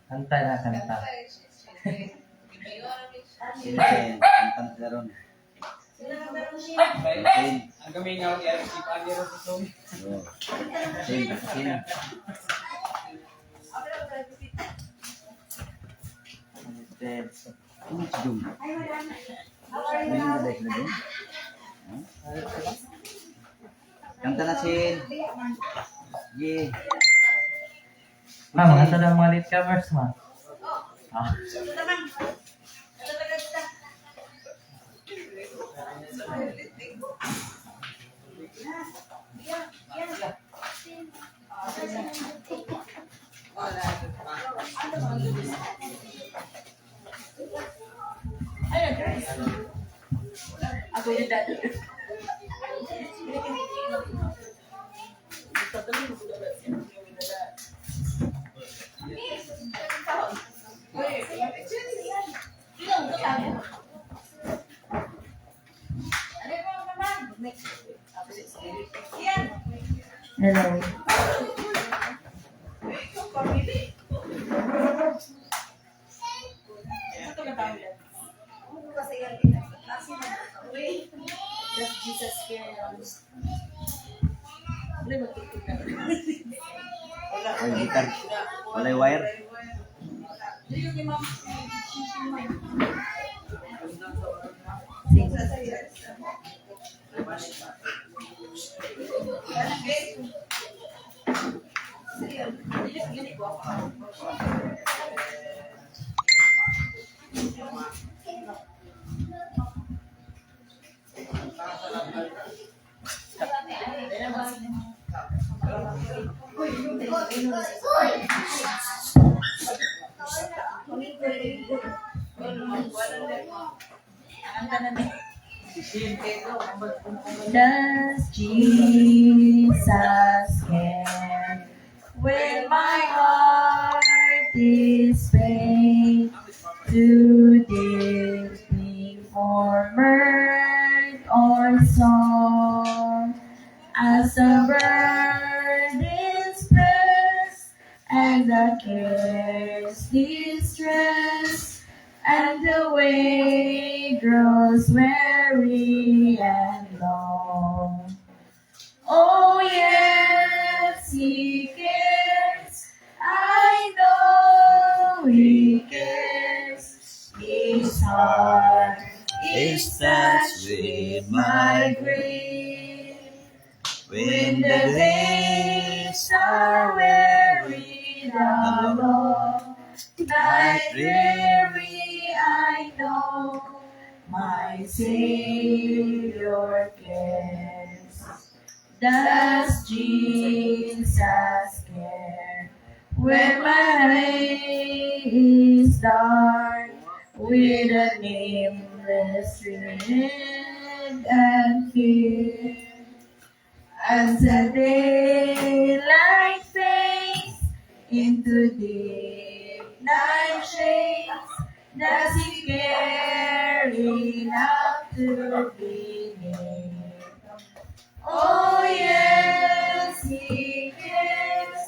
Kanta na, kanta. Sino yan? Kantang sila ron. Ang gamingaw niya, si Pagiro sa Tom. Oo. Sino? Sino? Ano si Dum? Ano yung baday sila Dum? Kanta na Sin. Yeah. Ma, maganda daw mga late covers, ma. Ah. Ako yung dati. Hello. That's Jesus cares. Ay, gitar. Walay wire. Does Jesus care when my heart is faint to dip me for mirth or song as the burdens press and the cares distress and the way grows weary and long. Oh yes, He cares. I know He cares. His heart is touched with my grief. When the days are weary, the long night dreary, I know my Savior cares. Does Jesus care when my way is dark with a nameless dread and fear? As the daylight fades into deep night shades, does He care enough to be near? Oh yes, He cares.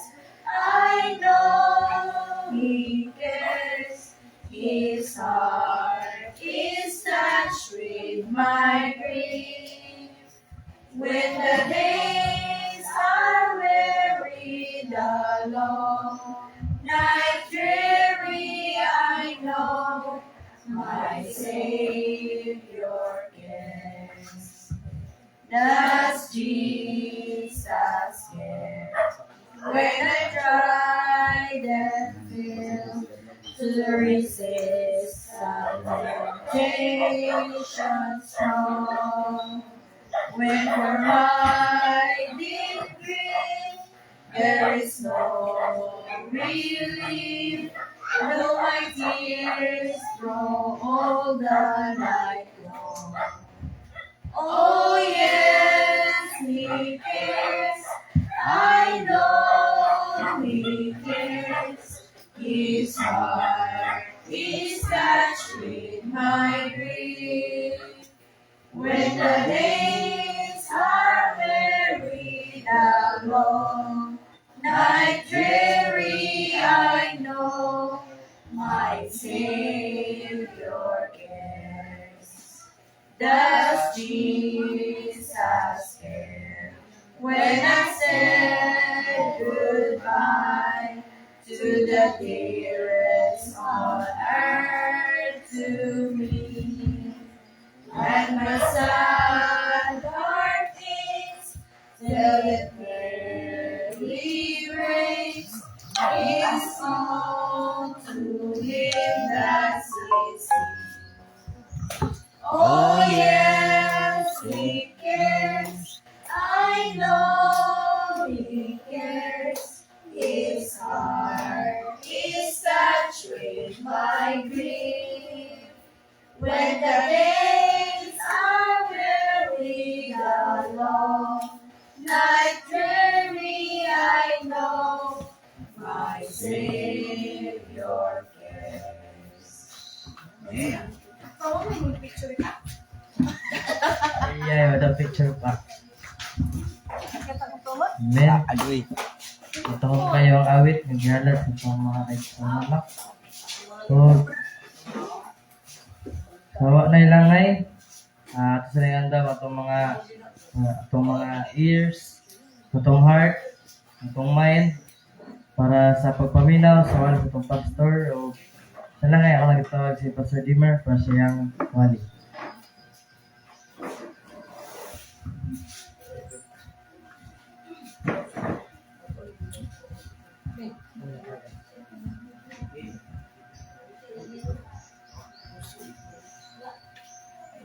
I know He cares. His heart is touched with my grief. When the days are weary, the long night dreary, I know my Savior cares. Does Jesus care when I tried and failed to resist some temptation strong? When for my deep grief there is no relief, though my tears flow all the night long. Oh yes, He cares. I know He cares. His heart is touched with my grief. When the days are weary, the long night dreary, my Savior cares. Does Jesus care? When I said goodbye to the dearest on earth to me, and my sad heart aches till it barely breaks, his song to him that sleeps. Oh yes, he cares. I know he cares. His heart is touched with my grief. When the days are weary, the long night dreary, I know my Savior cares. Amen. Yeah, the picture pa. Amen. Agoy. Ito ko kayo ang awit, naghalat sa mga kaisamalak. So, sawa na ilangay. At sa nanganda itong mga ears, itong heart, itong mind, para sa pagpaminaw sa wali itong pastor o sa langay ako nagtawag si Pastor Dimmer para siyang wali.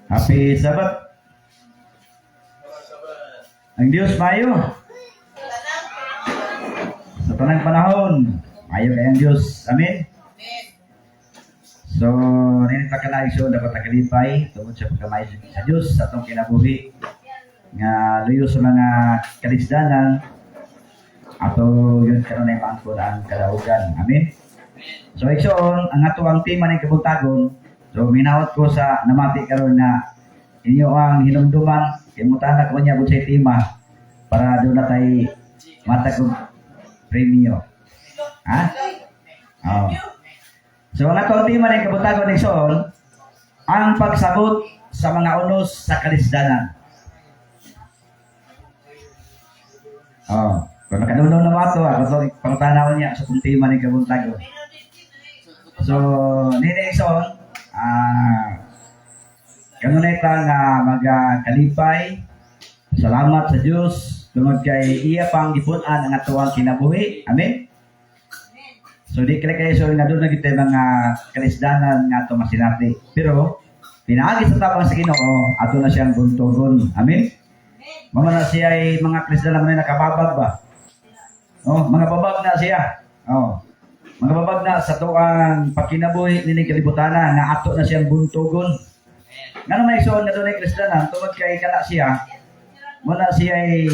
Happy Sabbath. Ang Diyos mayo. Sa tanang panahon, mayo kayang Diyos. Amen. So, ninita ka na iso dapat nakalipay tungkol sa pagkamay sa Diyos sa itong kinabuhi nga luyo sa mga kalisdanan ato yun karon ay paangkod ang kadaugan. Amen. So, igsoon, ang ato ang tema ng kabuntagon. So, minawat ko sa namati karon na inyo ang hinumduman, imutana ko niya sa tema para doon na tayo matag premyo. Ha? Oh. So, ang atong tema ng kabuntagon ng Sol, ang pagsabot sa mga unos sa kalisdanan. Oh, kung nakanunaw na mga ito, ako ito, pangtanaw niya sa itong tema ng kabuntagon. So, nini Sol, kanunay ita nga magkalipay, salamat sa Diyos, tungod kay iya pang gipunan ang atuang kinabuhi. Amen? So, di kaya kayo so, nga doon na kita mga kalisdanan nga ito masinati. Pero, pinaagi sa tapang sa Ginoo, ato na siyang buntugon. Amen? Mga na siya ay mga kalisdanan na nakababag ba? Oh, mga babag na siya. Oh. Mga babag na sa tuang pagkinabuhi nining kalibutana nga ato na siyang buntugon. Nga naman isoon na doon ay kalisdanan, tungod kay kana siya, wala siya ay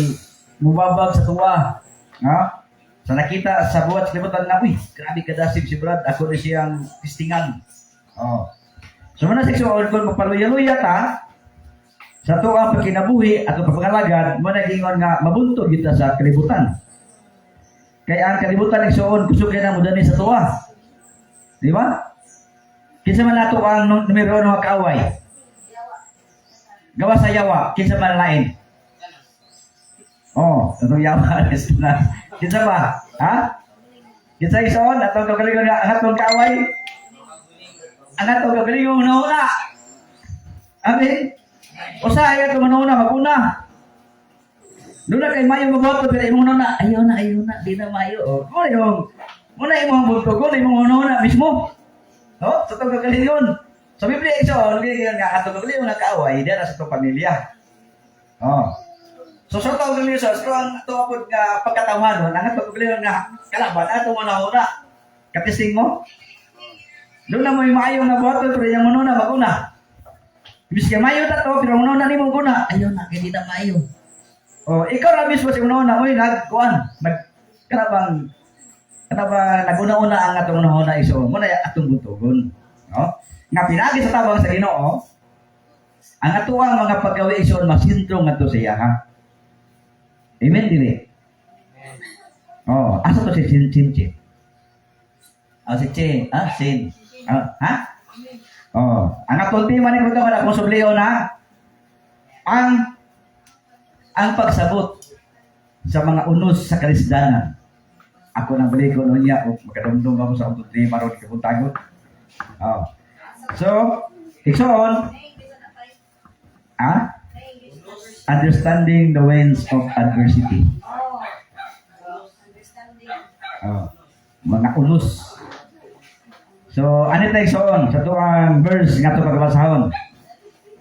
mubabag sa tuwa. Ha? Sa nakita sa buhat sa kalibutan na, uy, grabe kadasig si Brad, ako na siyang tistingan. Oh. So, muna seksual, kung mapaluya-luya ta, sa tuang pagkinabuhi at pagpangalagad, muna gingon nga mabuntog kita sa kalibutan. Kaya ang kalibutan ng suon, kusugin na mo dani sa tuwa. Di ba? Kinsa man nato ang numero 1 nga kaaway? Gawa sa yawa, kinsa man lain? Oh, itong yawa na. Kinsa ba? Ha? Kinsa ison? Atong kagalingon nga ang atong kaaway? Ang atong kagalingon una. Amen? Usa ay atong una, maguna. Doon na kay Mayo maboto, pero imong na, ayaw na, di na Mayo. O, muna imong boto ko, imong una mismo. No? Sa itong kagalingon. Sa Biblia iso, nga atong kagalingon na kaaway, diyan sa itong pamilya. Oh. So, sa itong kagalingon, so ang itong nga pagkatawanon, ang itong kagalingon nga kalaban, atong una-una. Kapising mo? Doon na mo yung Mayo na boto, pero yung una maguna. Ibig kay Mayo na to, pero una ni mo guna. Ayaw na, kaya di na Mayo. Oh, ikaw na mismo si una-una, uy, kanabang naguna-una ang atong una-una iso, muna atong buntugon. No? Nga pinagi sa tabang sa Ginoo, ang atuang mga paggawi iso, masintro nga to siya, ha? Amen, dili? Oh, asa to si Chin? Oh, si Chin. Ah, Sin. Ha? Oh, ang atong tema ni Kristo kada kung subliyo na ang pagsabot sa mga unos sa karisdanan. Ako nang balik ko niya o makadumdum ako sa atong tema ron kapuntagon. Oh. So, iksoon, understanding the winds of adversity. Oh, mga unos. So, ano tayo iksoon? Sa tuwang verse nga ito pagbasahon.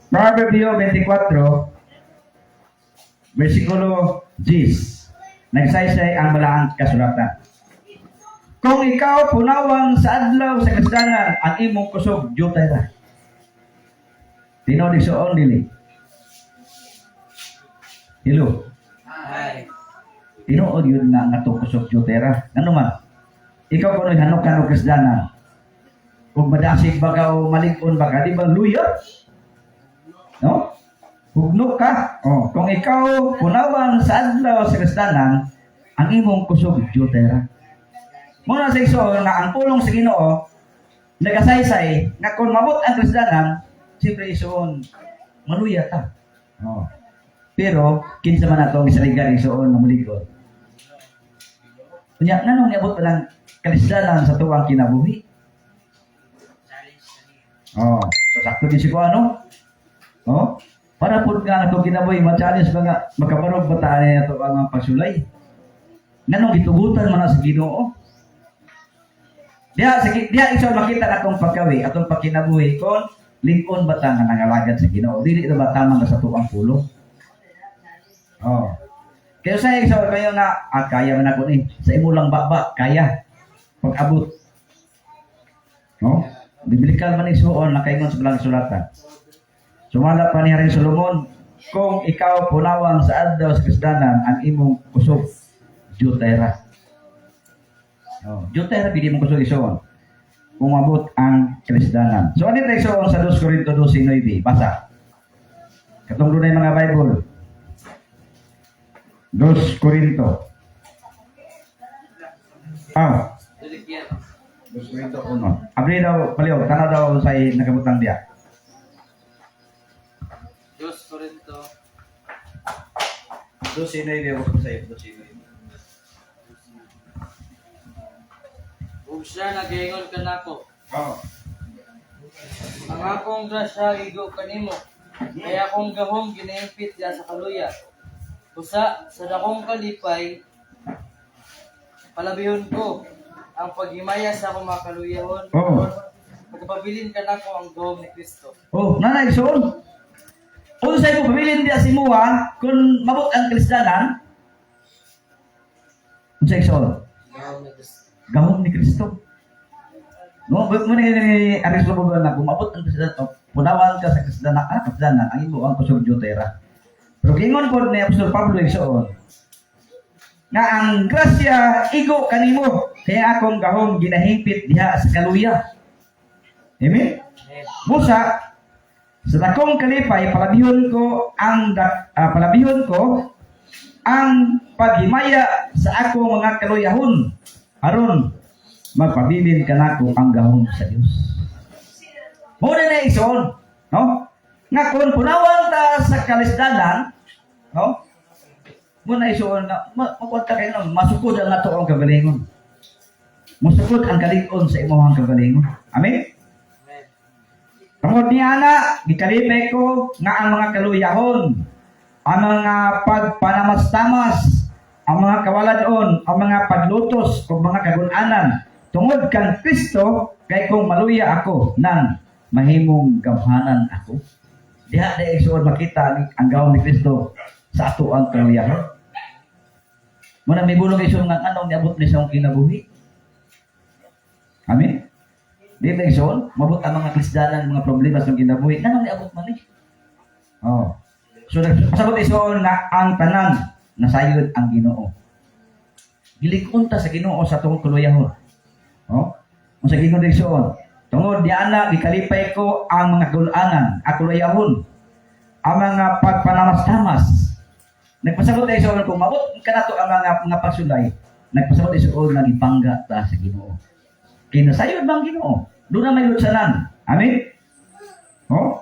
Proverbio 24, versikulo 10. Nagsaysay ang balaang kasulatan. Kung ikaw punawang sa adlaw sa kasdanan, ang imong kusog, jutay ra. Tinood iksoon dili. Hello. Hi. Tinood yun nga to kusog, jutay ra. Ano man? Ikaw kung hanok ka ng kasdanan, kung madasig ba ka o malig-on ba ka, di ba luya? No? Hugno ka. Oh, kung ikaw punawan sa adlaw sa kasdanan, ang imong kusog, jutay ra. Muna sa iso nga ang pulong sa Ginoo nagasaysay nga kung mabot ang kasdanan, siyempre isoon maluya ta. Oh. Pero kinsa man ato gisaligan isoon mamuligod. Unya nganong niabot pa lang kasdanan sa tuwang kinabuhi? Oh, so sakto din si ko ano? Oh, para pud nga nato kinabuhi ma-challenge ba nga makabarog ba ta ani ato ang pagsulay? Nganong gitugutan man sa Ginoo? Diya iso makita atong pagkawi, atong pagkinabuhi kon lingon ba ta nga nangalagad sa Ginoo? Dili ra ba tama sa tuang pulo? Oh. Kaya sa iso kayo na kaya man ako ni sa imo lang baba, kaya pag-abot. No? Biblikal man isuon nakaingon sa bilang sulatan. Sumala pa ni Haring Solomon, kung ikaw punawang sa adlaw sa kasdanan, ang imong kusog jutay ra. Oh, jutay ra bidi mo kusog isuon. Kung abot ang kasdanan. So ano tayo isuon sa 2 Corinto 12:9? Basa. Katong dunay mga Bible. 2 Corinto. Diligyan. 2 Corinto 1. Abri daw, paliw, tanaw daw sa nakabutang diya. 2 Corinto. 12:9 ako sa iyo, 12:9. Ug siya nagaingon ka nako. Oh. Ang akong grasya igo kanimo. Kaya akong gahom ginaimpit diya sa kaluya. Usa sa dakong kalipay palabihon ko ang paghimaya sa akong mga kaluyahon. Oo. Pagpabilin ka nako ang gahom ni Kristo. Oh, nanay isuon. Unsay mo pabilin diya si Muha kung mabot ang kasdanan? Unsay isuon? Gahom ni Kristo. Gahom ni Kristo. No, mo ni Aris Lobogan na kumabot ang kasdanan, punawan ka sa kasdanan, ang imo ang kusog jutera. Pero gingon po ni Apostol Pablo isuon nga ang grasya igo kanimo kaya akong gahom ginahipit diha sa kaluya. Amen. Busa sa dakong kalipay palabihon ko ang paghimaya sa ako mga kaluyahon aron magpabilin kanako ang gahom sa Dios. Mo na ison, no? Nga kung punawan ta sa kalisdanan, no? Mo na ison na mapunta kayo na masukod ang nato ang kagalingon. Masukod ang kalingon sa imong kagalingon. Amen. Tungod niya na, gikalipay ko nga ang mga kaluyahon, ang mga pagpanamastamas, ang mga kawaladon, ang mga paglutos o mga kagunanan, tungod kang Kristo, kay kung maluya ako, nang mahimong gamhanan ako. Diha na isuod makita ang gawon ni Kristo sa ato ang kaluyahon. Muna may bulong isuod nga anong niabot ni sa kinabuhi. Amen. Di ba isuod? Mabot ang mga kasdanan, mga problema sa kinabuhi. Anong niabot man ni? Oh. So, pasabot isuod nga ang tanan nasayod ang Ginoo. Gilig-on ta sa Ginoo sa atong kaluyahon. Oh? Kung sa Ginoo direksyon, tungod di ana gikalipay ko ang mga kaluanan, ang kaluyahon, ang mga pagpanamastamas. Nagpasabot tayo sa kung mabot kanato ang mga pagsulay, nagpasabot tayo sa nga gipangga ta sa Ginoo. Kinasayod bang Ginoo? Doon na may lutsanan. Amen? Oh?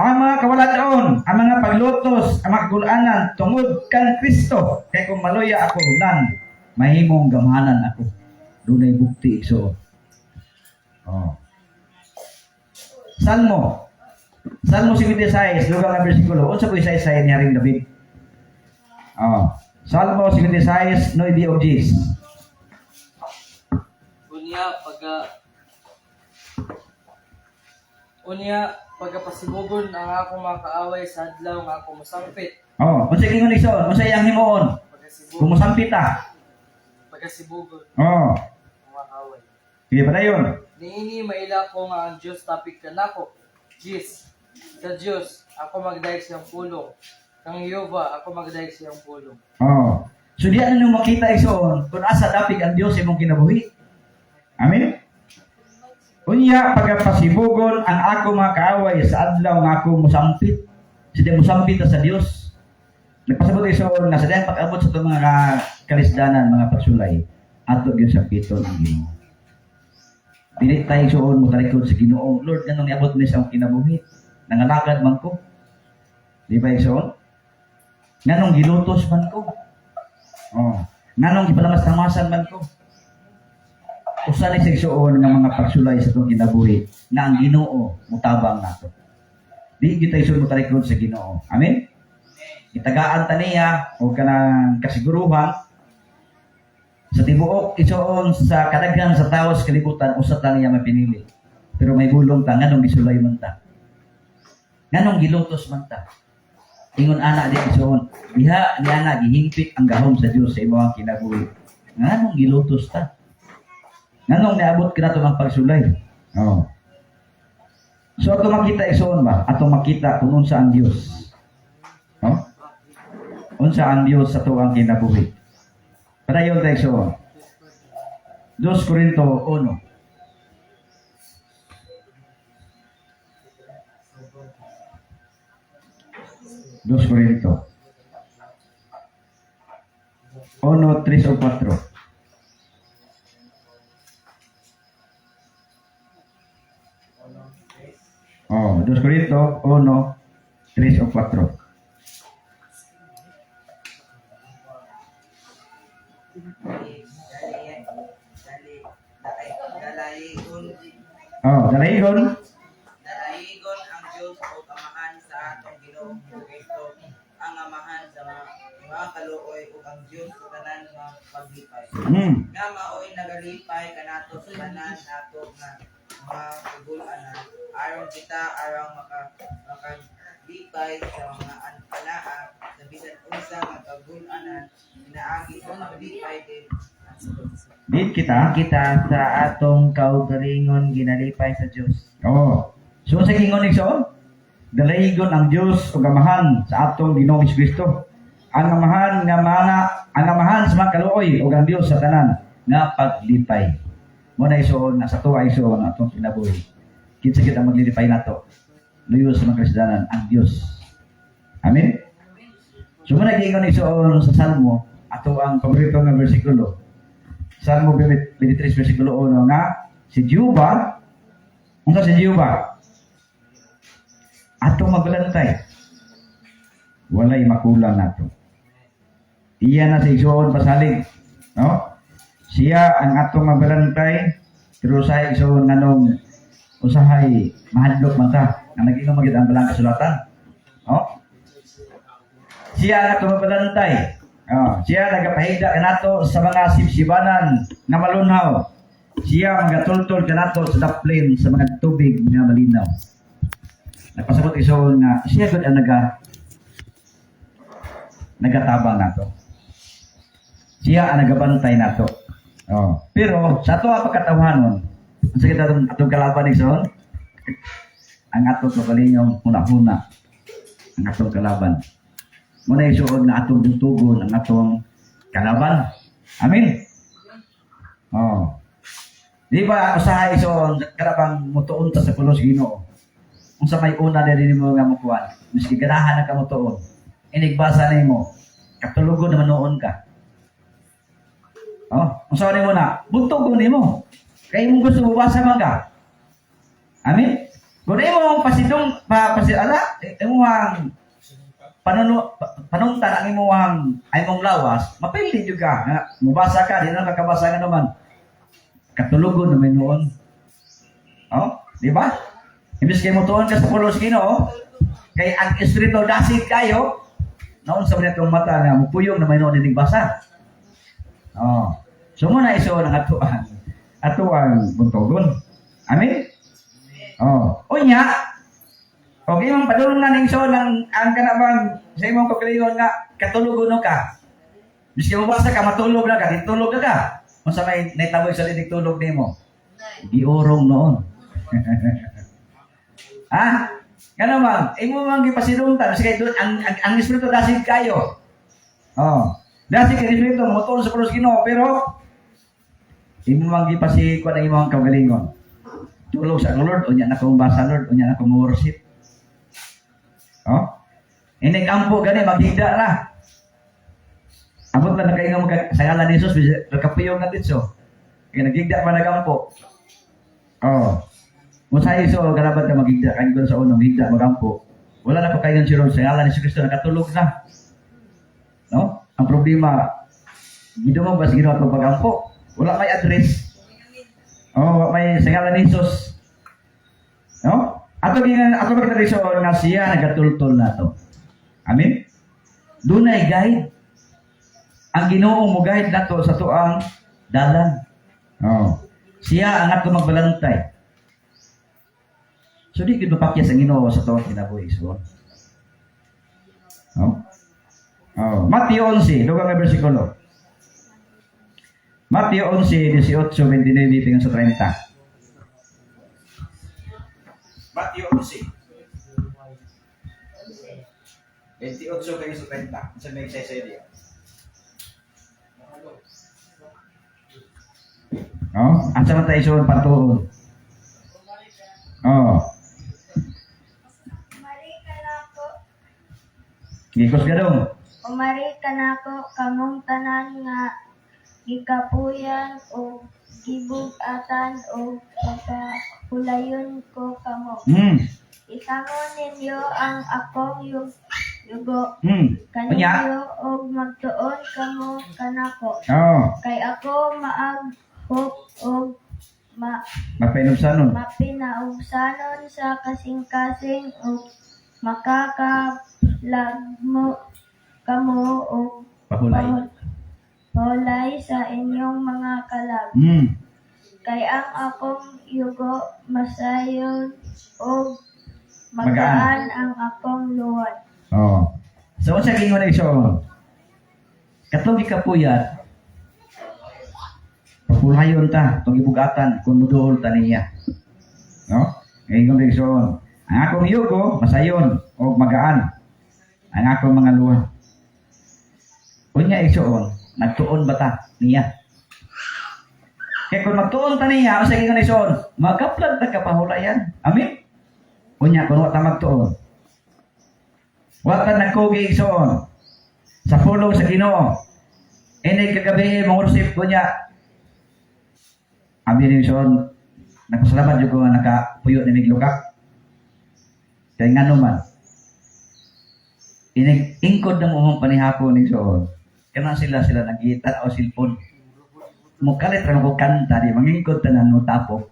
Ang mga kawaladaon, ang mga paglutos, ang mga kagulanan, tungod kan Kristo. Kaya kung maluya ako, nan, mahimong gamahanan ako. Doon ay bukti. So, oh. Salmo 76, lugar na versikulo. Unsa po isa-isa ni Haring David? Oh. Salmo 76, 9 o 10. Pagkapasibugon ang akong mga kaaway sa adlaw nga ako mosampit. Oh, unsa gingon igsoon? Unsa iyang himuon? Pagkasibugon, Kumusampit ta. pagkasibugon Oh, ang mga kaaway. sige pa dayon. Niini maila ko nga ang Diyos tapik ka nako. Jis, sa Diyos, ako magdayeg siyang pulong. Kang Yehova, ako magdayeg siyang pulong. Oh. So diyan nyo makita igsoon kung asa dapig ang Dios imong kinabuhi. Amen. Unya pagapasibugon ang ako mga kaaway sa adlaw nga ako mosampit. Sila mosampit sa Dios. Nagpasabot igsoon na sa diyan pag-abot sa itong mga kalisdanan, mga pagsulay, ato gyud sa piton ang Ginoo. Dili tayo igsoon mo talikod sa Ginoo. Lord, nganong niabot mi sa akong kinabuhi? Nangalagad man ko. Di ba igsoon? Nganong gilutos man ko? Oh, nganong gipalamas-tamasan man ko? Usa ni igsoon nga mga pagsulay sa itong kinabuhi na ang Ginoo mutabang nato. Di kita igsoon mo talikod sa Ginoo. Amen? Itagaan ta niya o kanang kasiguruhan sa tibuok igsoon sa kadaghan sa tawo sa kalibutan usa ta niya mapinili. Pero may bulong ta nganong gisulay man ta. Nganong gilutos man ta. Ingon ana di igsoon, diha ni ana gihingpit ang gahom sa Dios sa imong kinabuhi. Nganong gilutos ta? Nganong niabot ka na ito ng pagsulay? Oh. So, ato makita igsoon ba? Ato makita kung unsa ang Dios. Oh? Unsa ang Dios sa ito ang kinabuhi. Padayon tayo igsoon. 2 Corinto 1. Dos Corinto 1, 3 o 4. Oh, 2 Corinto 1, 3 o 4. Oh, dalayigon. Dalayigon ang Diyos o amahan sa atong Ginoong Kristo, ang amahan sa mga kaluoy o ang Diyos sa tanan nga paglipay. Nga maoy nagalipay kanato sa tanan nato nga mga kagulanan. Aron kita arang makalipay sa mga anpanaa sa bisan unsa nga kagulanan inaagi sa maglipay din. Di kita. Kita sa atong kaugalingon ginalipay sa Dios. Oh. So sa kingon igsoon, dalayigon ang Dios ug amahan sa atong Ginoong Kristo. Ang amahan sa mga kaluoy ug ang Dios sa tanan nga paglipay. Mo na igsoon na sa tuwa igsoon atong kinabuhi. Kinsa kita maglilipay nato. Luyo sa mga kasdanan ang Dios. Amen. So mo na gingon igsoon sa Salmo ato ang paborito nga bersikulo. Salmo 23 versikulo 1 nga si Jehova, unsa si Jehova? Ato maglantay. Walay makulang nato. Iya na sa igsoon pasalig, no? Siya ang atong maglantay, pero sa igsoon nganong usahay mahadlok man ta. Nga nag-ingon magid ang balang kasulatan. No? Siya ang atong maglantay. Oh, siya nagapahigda kanato sa mga sibsibanan na malunhaw. Siya magatultol kanato sa daplin sa mga tubig nga malinaw. Nagpasabot iso nga siya gud ang nagatabang nato. Siya ang nagabantay nato. Oh, pero sa ato ang pagkatawhanon, sa kita atong kalaban igsoon, ang atong kabalingong huna-huna ang atong kalaban. Muna isuod na atong dutugon ang atong kalaban. Amen. Oh. Di ba usahay isuon karabang mutuon ta sa pulos Ginoo. Kung sa may una diri mo nga mukuan, miski ganahan na ka mutuon. Inigbasa nimo, katulugon na manoon ka. Oh, unsa nimo na? Butugon nimo. Kay mo gusto mabasa man ka. Amen. Kung imo pasidong pasala, imong panungtan ang imong lawas, mapili juga nga mubasa ka, di na nakabasa nga naman. Katulugon naman noon. Oh, di ba? Imbis kayo mo tuon ka sa pulos Ginoo, kay ang espiritu dasit kayo, noon sa mga mata nga mupuyong naman noon dinig basa. Oh. So muna iso ng atuang buntogon. Amen. Oh, unya. Okay, imong padulong na ning so ang kanabang sa imong pagkalingon nga katulugon ka. Biski mo basa ka matulog na ka, ditulog na ka. Unsa may naitaboy sa linig tulog nimo? Giurong noon. Kano man, imo man gipasidungtan kasi doon ang espiritu dasit kayo. Oh. Dasit kay espiritu motor sa pulos Ginoo pero imo man gipasikon ang imong kagalingon. Tulog sa Lord, unya na kong basa Lord, unya na kong worship. Oh? Inig ampo gani maghigda na. Abot na nakaingon sa ngalan ni Jesus, kapiyong na ditso. Kaya naghigda pa nagampo. Oh. Kung sa iso, garabat ka maghigda, kaya ko sa unang higda, magampo. Wala na pa kayo si Lord, sa ngalan ni Kristo, nakatulog na. No? Ang problema, ginawa ba sa ginawa itong pagampo? Wala may address. Oh, may sa ngalan ni Jesus. No? Ato pagkatalisyon nga siya nagatultol na to. Amen? Doon ay guide. Ang Ginoo mo guide na to sa tuang dalan. Oh. Siya ang ato magbalantay. So di kita pakyas ang Ginoo sa tuang kinabuhi. So. Oh. Oh. Mateo 11, dugang nga bersikulo. Mateo 11, 18, 29, tingin sa 30. Mateo 11. 28 tingin sa 30. Sa may exercise diya. Oh, asa man tayo suon patuon. Oh. Umari ka na ako. Gikos ka dong. Umari ka na ako kamong tanan nga gikapuyan o gibugatan o pagkahulayon ko kamo. Itangon ninyo ang akong yugo. Kaninyo o magtuon kamo kanako. Oh. Kay ako maaghop o Mapinubsanon. mapinaubsanon sa kasing-kasing o makakapalagmo kamo o Pahulay. Paulay sa inyong mga kalag. Kay ang akong yugo masayon o magaan ang akong luwad. Oh. So, sa gingon iso, katong gikapuyat, papulayon ta, itong ibugatan, kung muduol ta niya. No? Gingon iso, ang akong yugo, masayon, o magaan, ang akong mga luwad. Unya iso, nagtuon ba ta niya? Kaya kung magtuon ta niya, o sa gingon iso, magkaplag ta kapahulayan. Amin? Unya, kung wata magtuon, wata nagkugi isoon sa pulong sa Ginoo. Ini kagabi mong worship ko niya. Abi ni isoon, nagpasalamat yung ko nakapuyo ni Miglukak. Kaya nga naman, ingkod ng umong panihapon ni isoon. Kaya sila nag-gitar o silpon. Mukalit lang ko kanta, di mangingkod tanan mo tapo.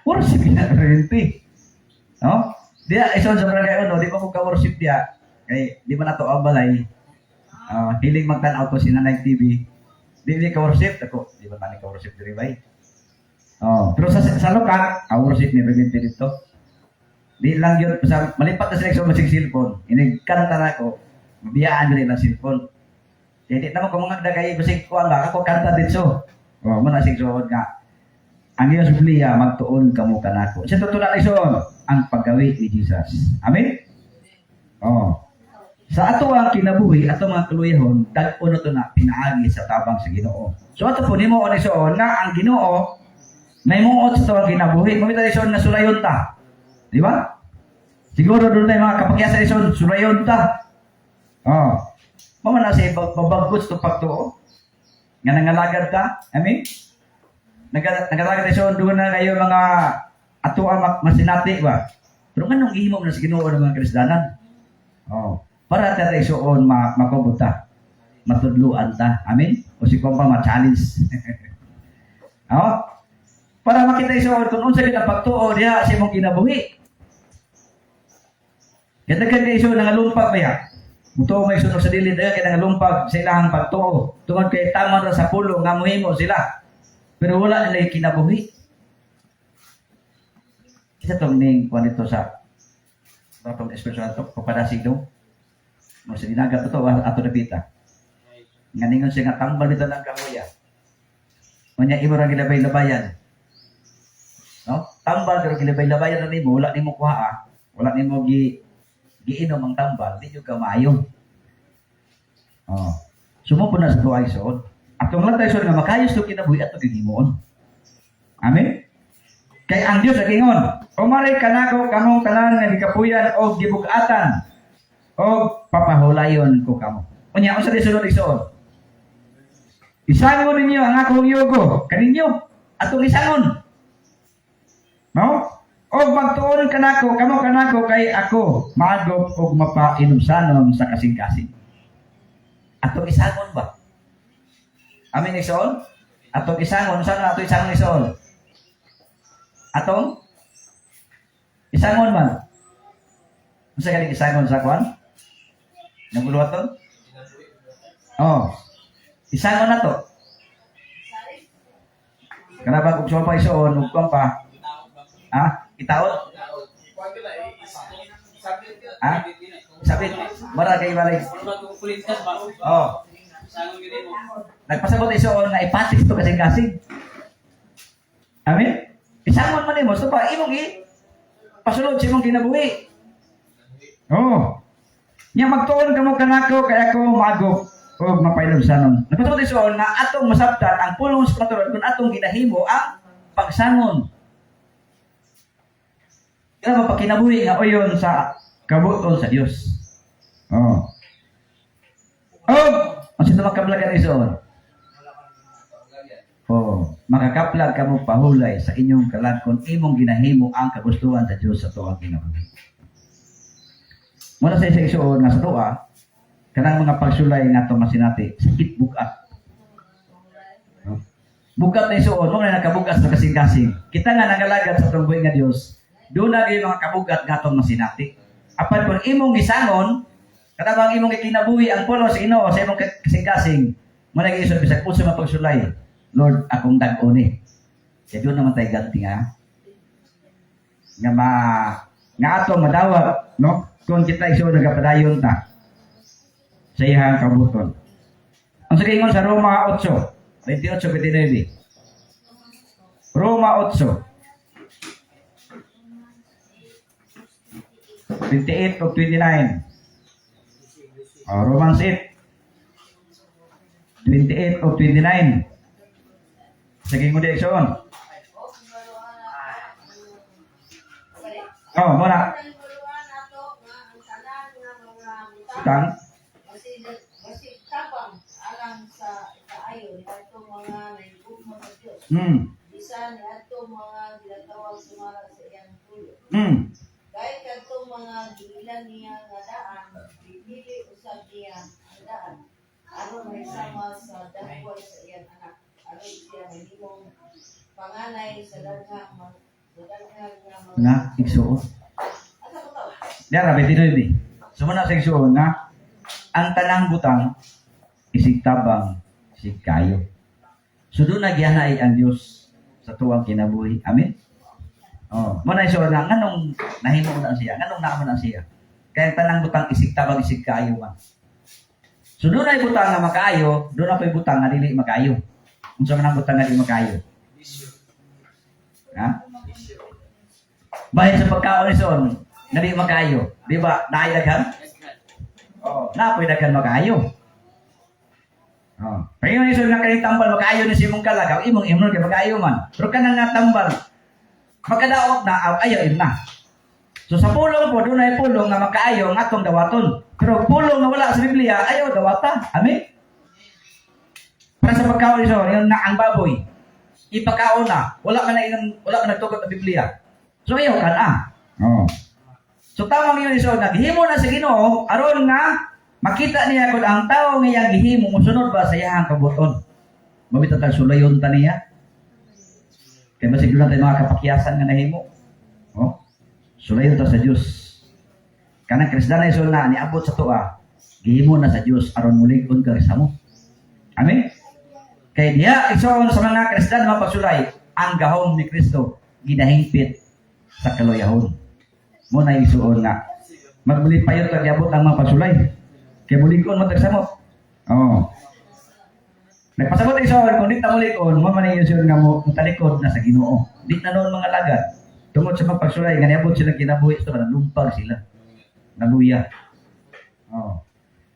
Worship na rin ito. No? Dia iso sa barangay uno, di pa ko ka-worship dia. Kay di man ato abalay. Hiling magtan-aw ko sina Nanay TV. Di ka-worship ako, di ba tani ka-worship diri bay. Pero sa lokal, worship ni Rebente dito. Di lang yun, sa malipat na seleksyon masig cellphone. Inigkanta na ako, mabiyaan nyo ng cellphone. Jadi naman kung mga dagay, basig ko ang ako kanta dito. Muna sigsuod nga. Ang iyong Biblia, magtuon kamo kanako. Sa totoo na ison, ang paggawi ni Jesus. Amen? Sa ato ang kinabuhi, ato mga kaluyahon, dag-o na ito na pinaagi sa tabang sa Ginoo. So ato po, ni mo ison na ang Ginoo, may muot sa ito ang kinabuhi. Mamita ison na sulayon ta. Di ba? Siguro doon na yung mga kapagyasan ison, sulayon ta. Mama na siya, babagkot sa pagtuo. Nga nangalagad ka. Amen? Nagalaga tayo doon na kayo mga atua masinati ba? Pero anong ihimo na sa Ginoo ng mga Kristiyanan? Oh, para tayo soon makubuta. Matudluan ta. Amen? O si Kompa ma-challenge. Oh, para makita soon kung unsa kita pagtuo diha sa imong kinabuhi. Kaya kayo soon nangalumpag ba ya? Muto may sunod sa dilid kaya nangalumpag sa ilang pagtuo. Tungod kay tama ra sa pulo nga mohimo sila. Pero wala nila kinabuhi. Isa itong ning kuwan ito sa itong espiritual ito, papadasig daw. No, sa dinagat ito, ato napita. Nga ningon siya nga tambal nito ng kamuya. Manya imo ra gilabay-labayan. No? Tambal pero gilabay-labayan na nimo, wala nimo kuha. Wala nimo giinom ang tambal, di ka maayo. Oh. Sumupo na sa tuway soon. Atong lang tayo nga makayos to kinabuhi ato gihimon. Amen. Kay ang Dios gingon, "Umaray kanako kamong tanan nga gikapuyan o gibug-atan o papahulayon ko kamo." Unya unsa di sulod igsoon? Isangon ninyo ang akong yugo kaninyo atong isangon. No? O magtuon kanako kamo kanako kay ako maagop og mapainumsanon sa kasing-kasing. Atong isangon ba? Amin igsoon? Atong isangon saan ato isangon igsoon? Atong isangon man. Unsa galing isangon sa kwan? Naguluwaton? Oh. Isangon na to. Kanabang ug pa isoon ug kwan pa. Ha? Itaot? Ha? Sabit. Mara kay balay. Oh. Nagpasabot isoon nga ipatis to kasing-kasing. Amen? Isangon man nimo so pa imong pasulod sa imong kinabuhi. Oh. Nya magtuon kamo kanako kay ako maagop og mapailumsanon. Nagpasabot isoon nga atong masabtan ang pulong sa patulod kun atong ginahimo ang pagsangon. Kaya mapakinabuhi nga oyon sa kabuton sa Dios. Oh. Oh, ang sino makablagan isoon? Oh, makakaplag kamo pahulay sa inyong kalagkon imong ginahimo ang kagustuhan sa Dios sa tuwang kinabuhi. Muna sa isoon nga sa tuwa, kanang mga pagsulay nga itong masinati, sakit bukat. Oh. Bukat na isoon, mo na nakabukas na kasing-kasing. Kita nga nangalagad sa tungbuhin nga Dios, doon na yung mga kabugat nga itong masinati. Apan kung imong gisangon, kanang imong kinabuhi ang pulo sa Ginoo sa imong kasing-kasing, mo na giisod bisag puso mapagsulay. Lord, akong dag-o ni. Kaya doon naman tayo ganti nga. Nga ato madawat, no? Kung kita iso nagapadayon ta sa iyang kabuton. Ang sagingon sa Roma 8, 28-29. Roma 8. 28 o 29. Romans 8. 28 o 29. Sige mo direksyon. Oh, muna. Tang. Bisan ato mga ginatawag sumara sa iyang tulo. Kahit katong mga giilan niya nga daan, dili usab niya ang daan. Aron may sama sa dagway sa iyang anak. Aron siya mahimong panganay sa daghang nga igsuon. Dara betinoy. Sumuna sa igsuon nga ang tanang butang isig tabang isig kayo. So doon nagyanay ang Dios sa tuwang kinabuhi. Amen. Oh, mo na iso nga nganong nahimo na siya, nganong naamo na siya. Kaya tanang butang isig tabang isig kayo man. So doon ay butang nga makaayo, doon ay butang nga dili makaayo. Unsa man ang butang nga dili makaayo? Ha? Bahin sa pagkaon ison, nga di makaayo. Di ba? Naidaghan? Oh, napoy daghan makaayo. Oh, pero yung iso nga kaning tambal makaayo ni simong kalagaw, imong kay makaayo man. Pero kanang nga tambal makadaot na ayaw na. So sa pulong po, doon ay pulong nga makaayo ng atong dawaton. Pero pulong na wala sa Biblia, ayaw dawata. Amen? Para sa pagkaon iso, yung na ang baboy. ipakaon na. Wala man nagtugot na Biblia. So ayaw ka na. Oh. So tawag yun iso, naghimo na sa Ginoo aron nga makita niya kung ang tao nga iyang gihimo musunod ba sa iyang kabuton. Mabita tag sulayon ta niya. Kaya masiguro natin mga kapakyasan nga nahimo. Oh. Sulayon ta sa Dios. Kanang Kristiyano iso na niabot sa tuwa. Gihimo na sa Dios aron mulig-on ka sa mo. Amen. Kaya diya iso sa mga Kristiyano mga pagsulay, ang gahom ni Kristo ginahingpit sa kaluyahon. Mo na isuon nga magbulit payon kag abot ang mga pagsulay. Kaya mulig-on matagsamo. Oh. Nagpasabot isuon kung di ta mulig-on, mo man isuon nga mo talikod na sa Ginoo. Di na noon mga lagad. Tungod sa mga pagsulay nga niabot sila kinabuhi sa nalumpag sila. Naluya. Oh.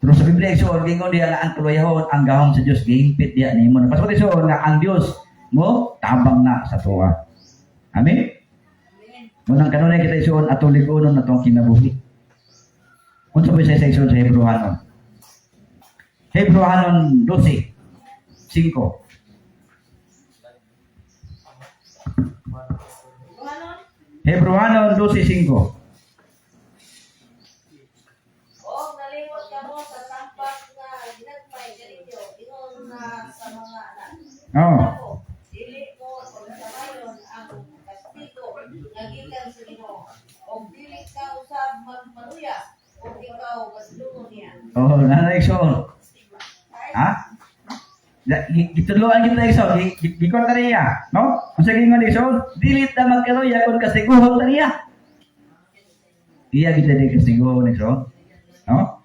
Pero sa Biblia isuon gingon diya nga ang kaluyahon ang gahom sa Dios gihingpit diya nimo. Nagpasabot isuon nga ang Dios mo tabang na sa tuwa. Amen. Munang kanunay kita isuon atong lig-onon natong kinabuhi. Unsa ba sa isuon sa Hebrewanon? Hebrewanon 12:5. Hebrewanon 12:5. O nalimot ka mo sa tampak nga ginagmay ganito, ingon na sa mga anak. Oh. Ako, dili mo pagkamayon ang kastigo nga gikan sa Ginoo. O dili ka usab magmaluya, o ikaw madulungon niya. Oh, nanay isuon. Ha? Gituluan kita iso, gikon ta niya, no? Unsa gingon iso? Dilit na magkaluya kun kasiguhon ta niya. Iya kita di kasiguhon iso. No?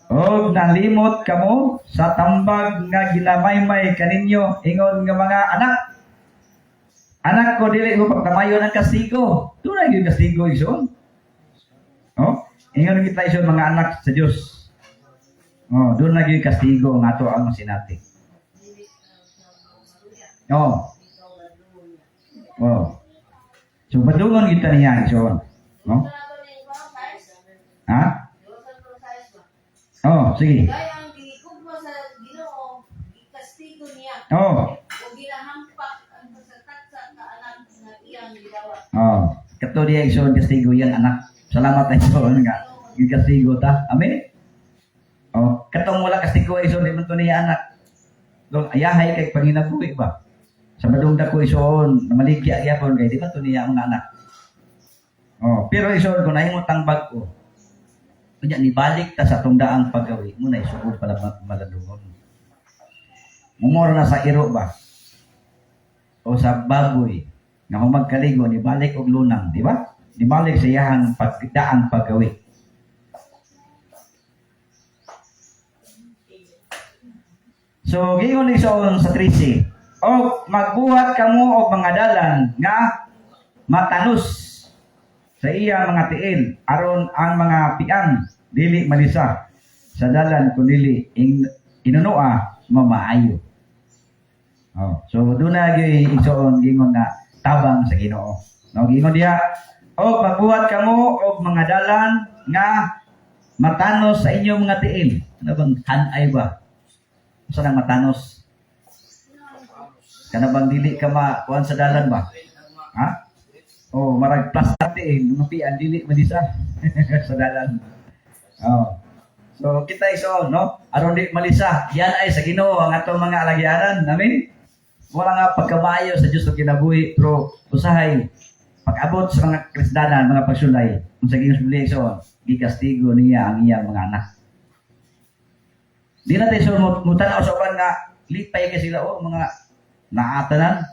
Og nalimot kamo sa tambag nga ginamaymay kaninyo ingon nga mga anak. Anak ko dili mo pagkamayon ang kastigo. Tunay gyud kastigo iso. No? Ingon kita iso mga anak sa Dios. Oh, doon na gyud kastigo nga ato ang sinati. Oh. Oh. So badungon kita niya iso. No? Ha? Oh, sige. Kaya ang ginikugma sa Ginoo, ikastigo niya. Oh. O ginahampak ang pasakat sa kaanak nga iyang gidawat. Oh. Kato diya iso kastigo yan anak. Salamat na iso nga. Kastigo ta. Amen. Oh, katong wala kastigo iso di man to niya anak. Dong ayahay kay panginabuhi ba? Sa badong dako isoon, namaligya gyapon kay di man to niya mga anak. Oh, pero isoon ko nahimot ang bag ko. Kunya ni balik ta sa tungdaang paggawi mo na isugod pala maladungon. Mumoro na sa iro ba? O sa baboy nga kung magkaligo ni balik og lunang, di ba? Ni balik sa iyang pagdaang paggawi. So, gingon isoon sa 13. O magbuhat kamo og mga dalan nga matanos sa iya mga tiil aron ang mga piang dili malisa sa dalan kun dili inunua mamaayo. Oh, so doon na gyud isoon gingon na tabang sa Ginoo. No gingon diha og magbuhat kamo og mga dalan nga matanos sa inyong mga tiil. Ano bang hanay ba? Usa nang matanos? Kana bang dili ka kuan sa dalan ba? Ha? Oh, marag plastic lumapian dili malisa sa dalan. Oh. So kita iso no, aron di malisa, yan ay sa Ginoo ang atong mga alagyanan. Amen. Wala nga pagkabayo sa Dios ug kinabuhi, pero usahay pag-abot sa mga Kristiyanan, mga pagsulay, unsa gingon sa Biblia iso, gikastigo niya ang iyang mga anak. Di na tayo mutanaw sa uban nga lipay ka sila o mga naatanan.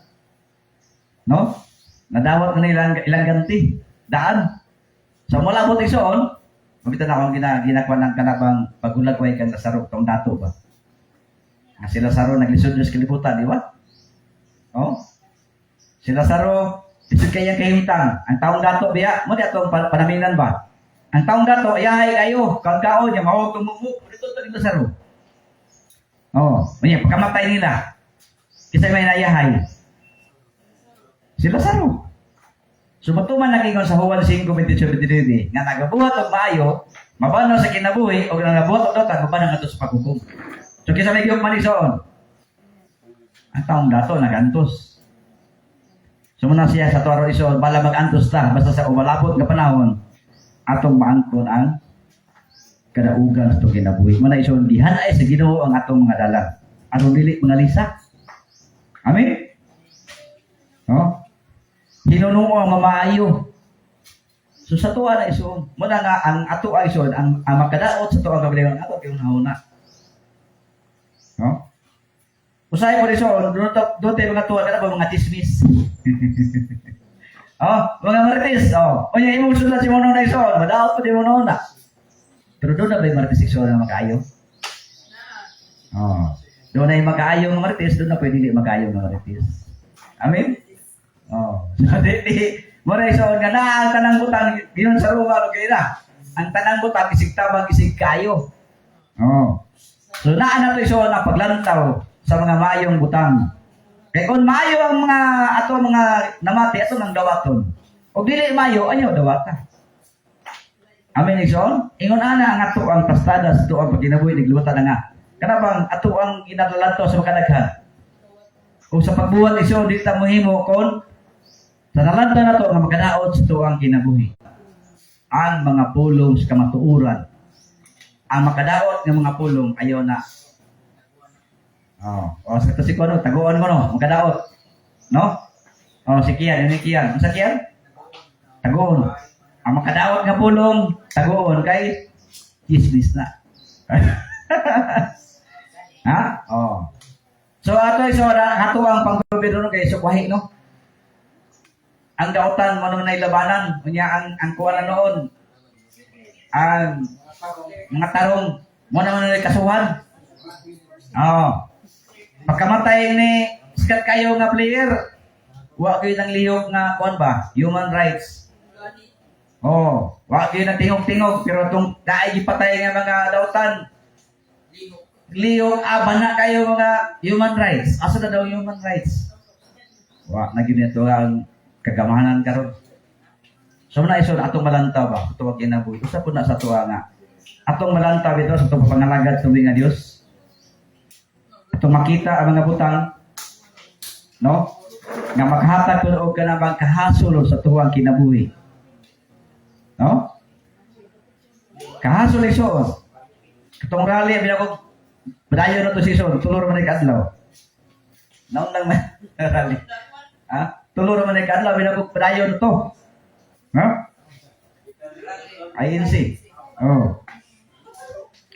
No? Nadawat na ilang ganti. Daan. So mula mo isoon, makita na akong ginakwa ng kanabang pagulagway kang Lazaro, tong dato ba? Nga si Lazaro naglisod sa kalibutan, di ba? Oh? Si Lazaro, lisod kayang kahimtang. Ang taong dato biya, mo di atong panaminan ba? Ang taong dato, ayahay kayo, kaon niya, mawag tumumuk, dito ni Lazaro. Oh, may pagkamatay nila. Kisay may nayahay. Si Lazaro. So matuman nagingon sa Juan 5:27 nga nagabuhat og maayo, mabanaw sa kinabuhi og nagabuhat og dota mabanang ato sa paghukom. So kisa may gyud manisoon. Ang taong dato nagantos. Sumuna siya sa tuwaro ison, bala mag-antos ta, basta sa umalapot nga panahon, atong maangkon ang kadaugan sa itong kinabuhi. Muna ison, dihanay sa Ginoo ang atong mga dalan. Aron dili mga lisa. Amen? No? Hinunungo ang mamaayo. So sa tuwa na ison, muna nga ang ato ay ison, ang makadaot sa tuwa kagalingon, ato kayong nauna. No? Usahay mo rin ison, doon tayo mga tuwa ka na ba mga tismis? Oh, mga marites, oh. O yung imong sulat si Mono na ison, madaot po di Mono na. Pero doon na ba yung marites ison na makaayo? Oh. Doon na yung makaayo ng marites, doon na pwede di makaayo ng marites. Amen? Oh. So, di, muna ison nga na, ang tanang butang, yun sa rumah, okay na. Ang tanang butang, isig tabang, isig kayo. Oh. So, naan na ito ison na paglantaw sa mga mayong butang. Kaya kung mayo ang mga ato mga namati, ato ng dawaton. O dili mayo, ayaw dawata. Amen, ison? Ingon ana ang ato ang pastada sa ato ang pagkinabuhi, nagluwata na nga. Kanabang ato ang inadalanto sa makadaghan. O sa pagbuhat ison, di ta mohimo kon sa nalanta na to nga makadaot sa ato ang kinabuhi. Ang mga pulong sa kamatuuran. Ang makadaot ng mga pulong, ayaw na. Oh, sa si Kuno, taguan mo no, magkadaot. No? Oh, si Kian, ini Kian. Sa Kian? Taguon. Ang makadaot nga pulong, taguon kay business na. Ha? Oh. So ato iso ato ang panggobyerno kay sukwahi no. Ang daotan mo nang nailabanan, unya ang kuwan noon. Ang mga tarong mo naman na kasuhan. Oh. Pagkamatay ni sikat kayo nga player, wa kayo ng lihok nga kuan ba? Human rights. Oh, wa kayo ng tingog-tingog pero tong daay gipatay nga mga dautan. Lihok bana kayo mga human rights. Asa na daw human rights? Wa na gyud ito ang kagamahanan karon. So na iso atong malantaw ba? Tuwag kinabuhi. Usa po na sa tuwa nga. Atong malantaw ito sa atong pangalagad tubig nga Dios. Itong makita ang mga butang, no? Nga maghatag ko og kanang kahasol sa tuwang kinabuhi. No? Kahasol iso. Katong rally binako padayon na to si Son, tulor man ni adlaw. Naon lang man rally. Ha? Tulor man ni adlaw binako padayon to. Ha? INC. Oh.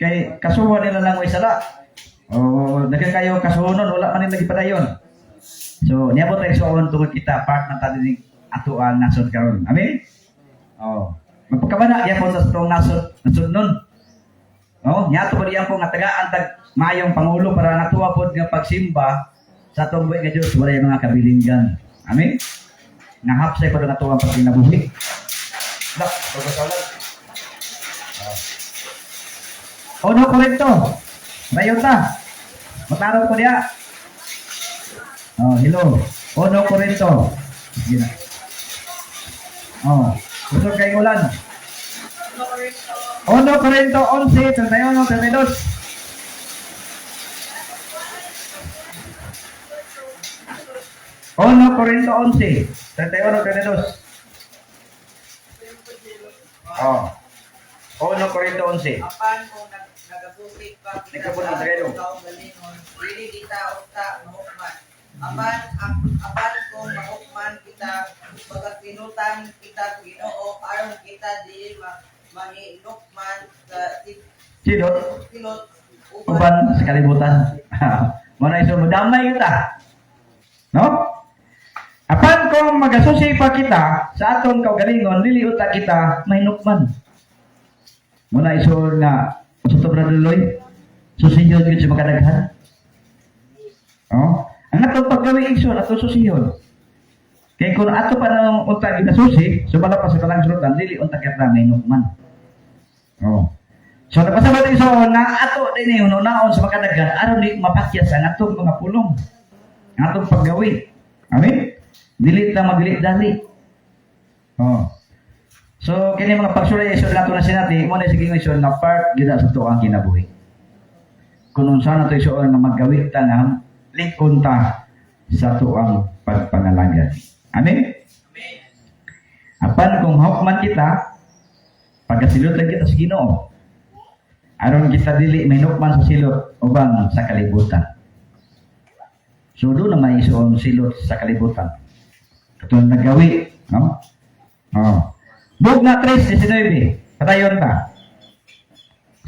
Kay kasuwa nila lang isala. Oh, dagan kayo kasunon, wala man lagi padayon. So, niabot tayo suon tungod kita part na tadi ni ato ang nasod karon. Amen. Oh, magpakabana gyapon sa strong nasod nun. Oh, niato ba diyan po nga tagaan tag mayong pangulo para natuwa pod nga pagsimba sa atong buhi nga Dios wala yung mga kabilinggan. Amen. Nahapsay pa na tuwa pag kinabuhi. Dak, pagkasalan. Oh, no, correcto. Dayon ta. Matarong ko diya. Oh, hello. Ono Corinto. Sige na. Oh, usog kay ulan. Ono Corinto 11, 31, 32. Ono Corinto 11, 31, 32. Oh. Ono Corinto 11. Apan kung nagasusi pa kita Nagkabot ng sa Tagalog. taong galinon, dili kita ukta mahukman. Apan kung mahukman kita, pagkatinutan kita Ginoo aron kita dili mahilukman sa Silot. silot Uban sa kalibutan. Muna iso madamay kita. No? Apan kung magasusi pa kita sa atong kaugalingon, dili uta kita mahinukman. Muna iso nga sa Brother Lloyd, susiyon yun sa makadaghan. Oh? Ang atong paggawi iso, atong susiyon. Kaya kung ato pa ng unta kita susi, sumala pa sa talang surutan, dili unta kita mahinukman. Oh. So napasabat iso na ato din yun, naon sa makadaghan, aron di mapakyas ang atong mga pulong. Ang atong paggawi. Amen? Dili ta magli-dali. Oh. So, kini mga pagsulay iso nato na sinati, mo na sige iso na part gida sa tuang kinabuhi. Kung unsa na to iso nga maggawi ta nga likon ta sa tuang pagpangalagad. Amen? Apan kung hawkman kita, pagkasilot lang kita sa Ginoo. Aron kita dili mahinukman sa silot ubang sa kalibutan. So doon na may isuon silot sa kalibutan. Katulad nagawi, no? Bugna 3:19. Patayon ta.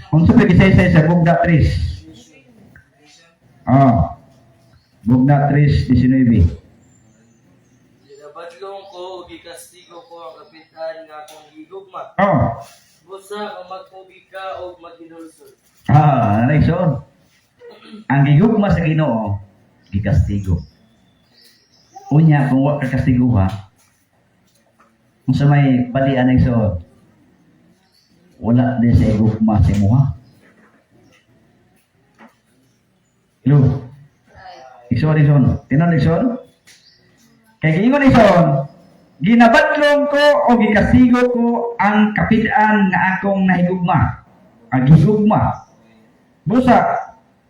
Kung sa pag-isaysay sa Bugna 3. Bugna 3:19. Ginabadlong ko, gikastigo ko ang kapitan nga akong gigugma. Busa kung magpugi ka o maghinulsol. Isuon. Ang gigugma sa Ginoo, gikastigo. Unya, kung wala ka kastigo ha, kung sa may balian na isuon, wala din sa igugma sa imo ha. Hello? Ison. Tinan ison? Kaya gingon ison, ginabadlong ko o gikastigo ko ang kapitaan nga akong nahigugma. Ang gigugma. Busa,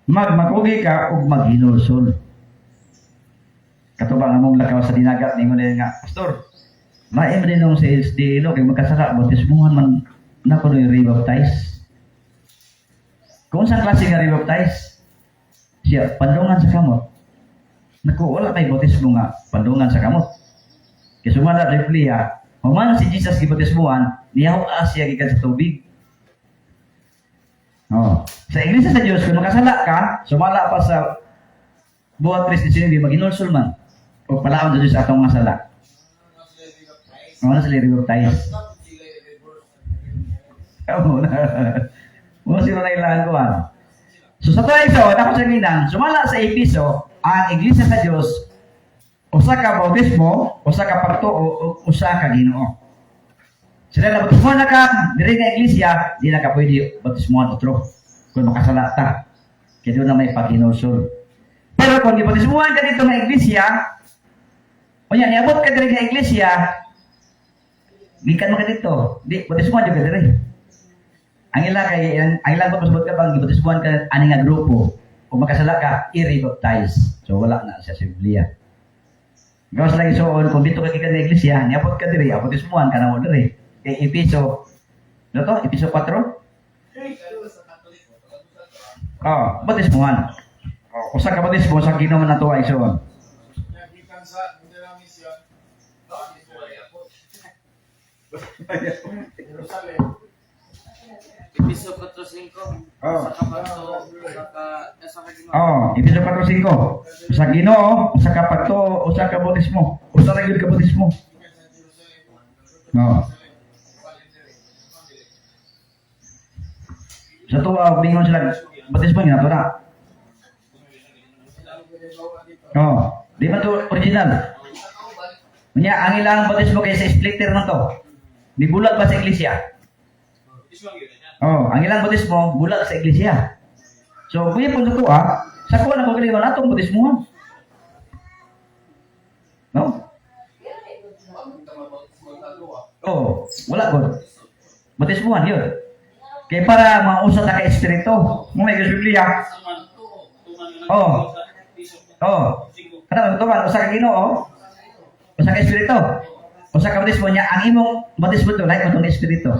magmakugi ka o maghinulsol. Katubang among lakaw sa dinagat, ningon nila nga, Pastor, maim rin nung sa LSD, kay magkasaka, bautismuhan man na ko yung rebaptize. Kung saan klase nga rebaptize, siya, pandungan sa kamot. Naku, wala may bautismo nga, pandungan sa kamot. Kaya sumala, repliya, humana si Jesus gibautismuhan, niyaw siya gikan sa tubig. Sa Iglesia sa Diyos, kung makasala ka, sumala pa sa buhat 3:19, maghinulsol man. O palaon sa Diyos atong masala. Ano sila rebaptize? Muna sila na ilangan ko So sa tuwa iso, ako sa ginang, sumala sa Episo, ang Iglesia sa Diyos, usa ka bautismo, usa ka pagtuo, usa ka Ginoo. Sila na bautismuhan na ka, diri nga Iglesia, di na ka pwede bautismuhan otro. Kung makasala ta, kaya doon na may paghinulsol. Pero kung di bautismuhan ka dito nga Iglesia, o yan, niabot ka diri nga Iglesia, gikan mo ka dito, di, bautismuhan juga diri. Ang ilang pasabot ka bang gibautismuhan ka ani nga grupo o makasala ka i-rebaptize. So wala na sa Biblia. Gawas lagi soon kung dito ka gikan sa iglesia, niabot ka diri, bautismuhan ka na mo diri. Kay Episo, ano to? Episo 4? Bautismuhan. Usa ka bautismo sa Ginoo man nato ay soon. Episo 4:5. Sa kapagto, Episo 4:5. Sa Ginoo, sa kapagto, usa ka bautismo. Usa ra gyud ka bautismo. Sa tuwa, bingon sila, bautismo nga to na. Di man to original. Unya, ang ilang bautismo kay sa splitter na to. Di bulat ba sa iglesia? Ang ilang bautismo, bulat sa iglesia. So, kuya po sa tuwa, sa kuha na kagalingon natong bautismuhan. No? Wala ko. Bautismuhan yun. Kaya para mausap na ka-espiritu. May Biblia. Ano, ito ba? Usa ka Ginoo. Usa ka espiritu. Usa ka bautismo niya. Ang imong bautismo ito, like mo itong espiritu.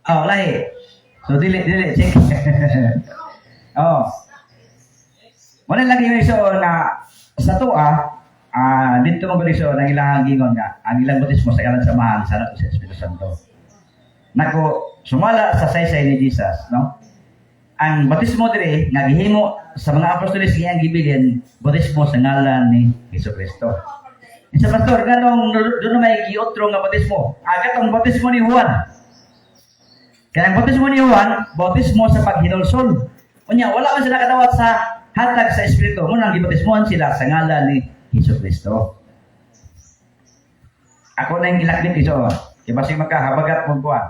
Lahi. So, dili. Check. Wala lagi yung iso na sa tuwa, dito mo baliso ng ilang gingon nga, ang ilang bautismo sa kalan samahan sa nato sa Espiritu Santo. Nako, sumala sa saysay ni Jesus, no? Ang bautismo dire nga gihimo sa mga apostoles iyang gibilin, bautismo sa ngalan ni Jesucristo. Isa pastor, ganong doon na may giotro nga bautismo. Agad ang bautismo ni Juan. Kaya ang bautismo ni Juan, bautismo sa paghinulsol. Unya, wala man sila kadawat sa hatag sa Espiritu. Muna ang gibautismohan sila sa ngalan ni Jesucristo. Ako na yung ilakbit iso. Kaya basing magkahabagat mong kuha.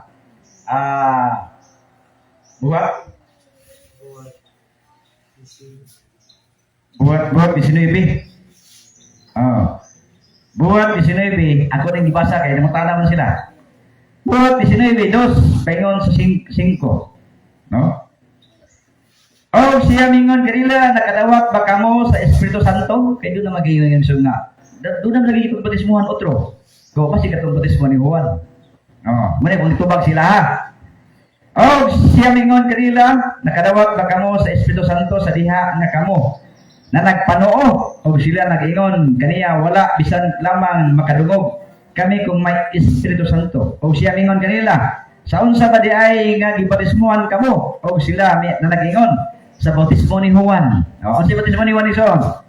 Buhat 19. Buhat 19. Ako na yung gibasa kaya namutana mo sila. Buhat 19. 2. Paingon sa 5. No? O siya mingon kanila, nakadawat ba kamo sa Espiritu Santo? Kaya doon na mag-iyon yung sunga. Doon na lagi itong batismuhan otro. Kung kasi katong batismuhan ni Juan. Muna kung itubag sila ha. O siya mingon kanila, nakadawat ba kamo sa Espiritu Santo sa diha nga kamo na nagpanoo. O sila nag-ingon kaniya, wala bisan lamang makadungog kami kung may Espiritu Santo. O siya mingon kanila, sa unsa ba di ay nga gibatismuhan kamo? O sila na nag-ingon sa bautismo ni Juan. O si bautismo ni Juan ison.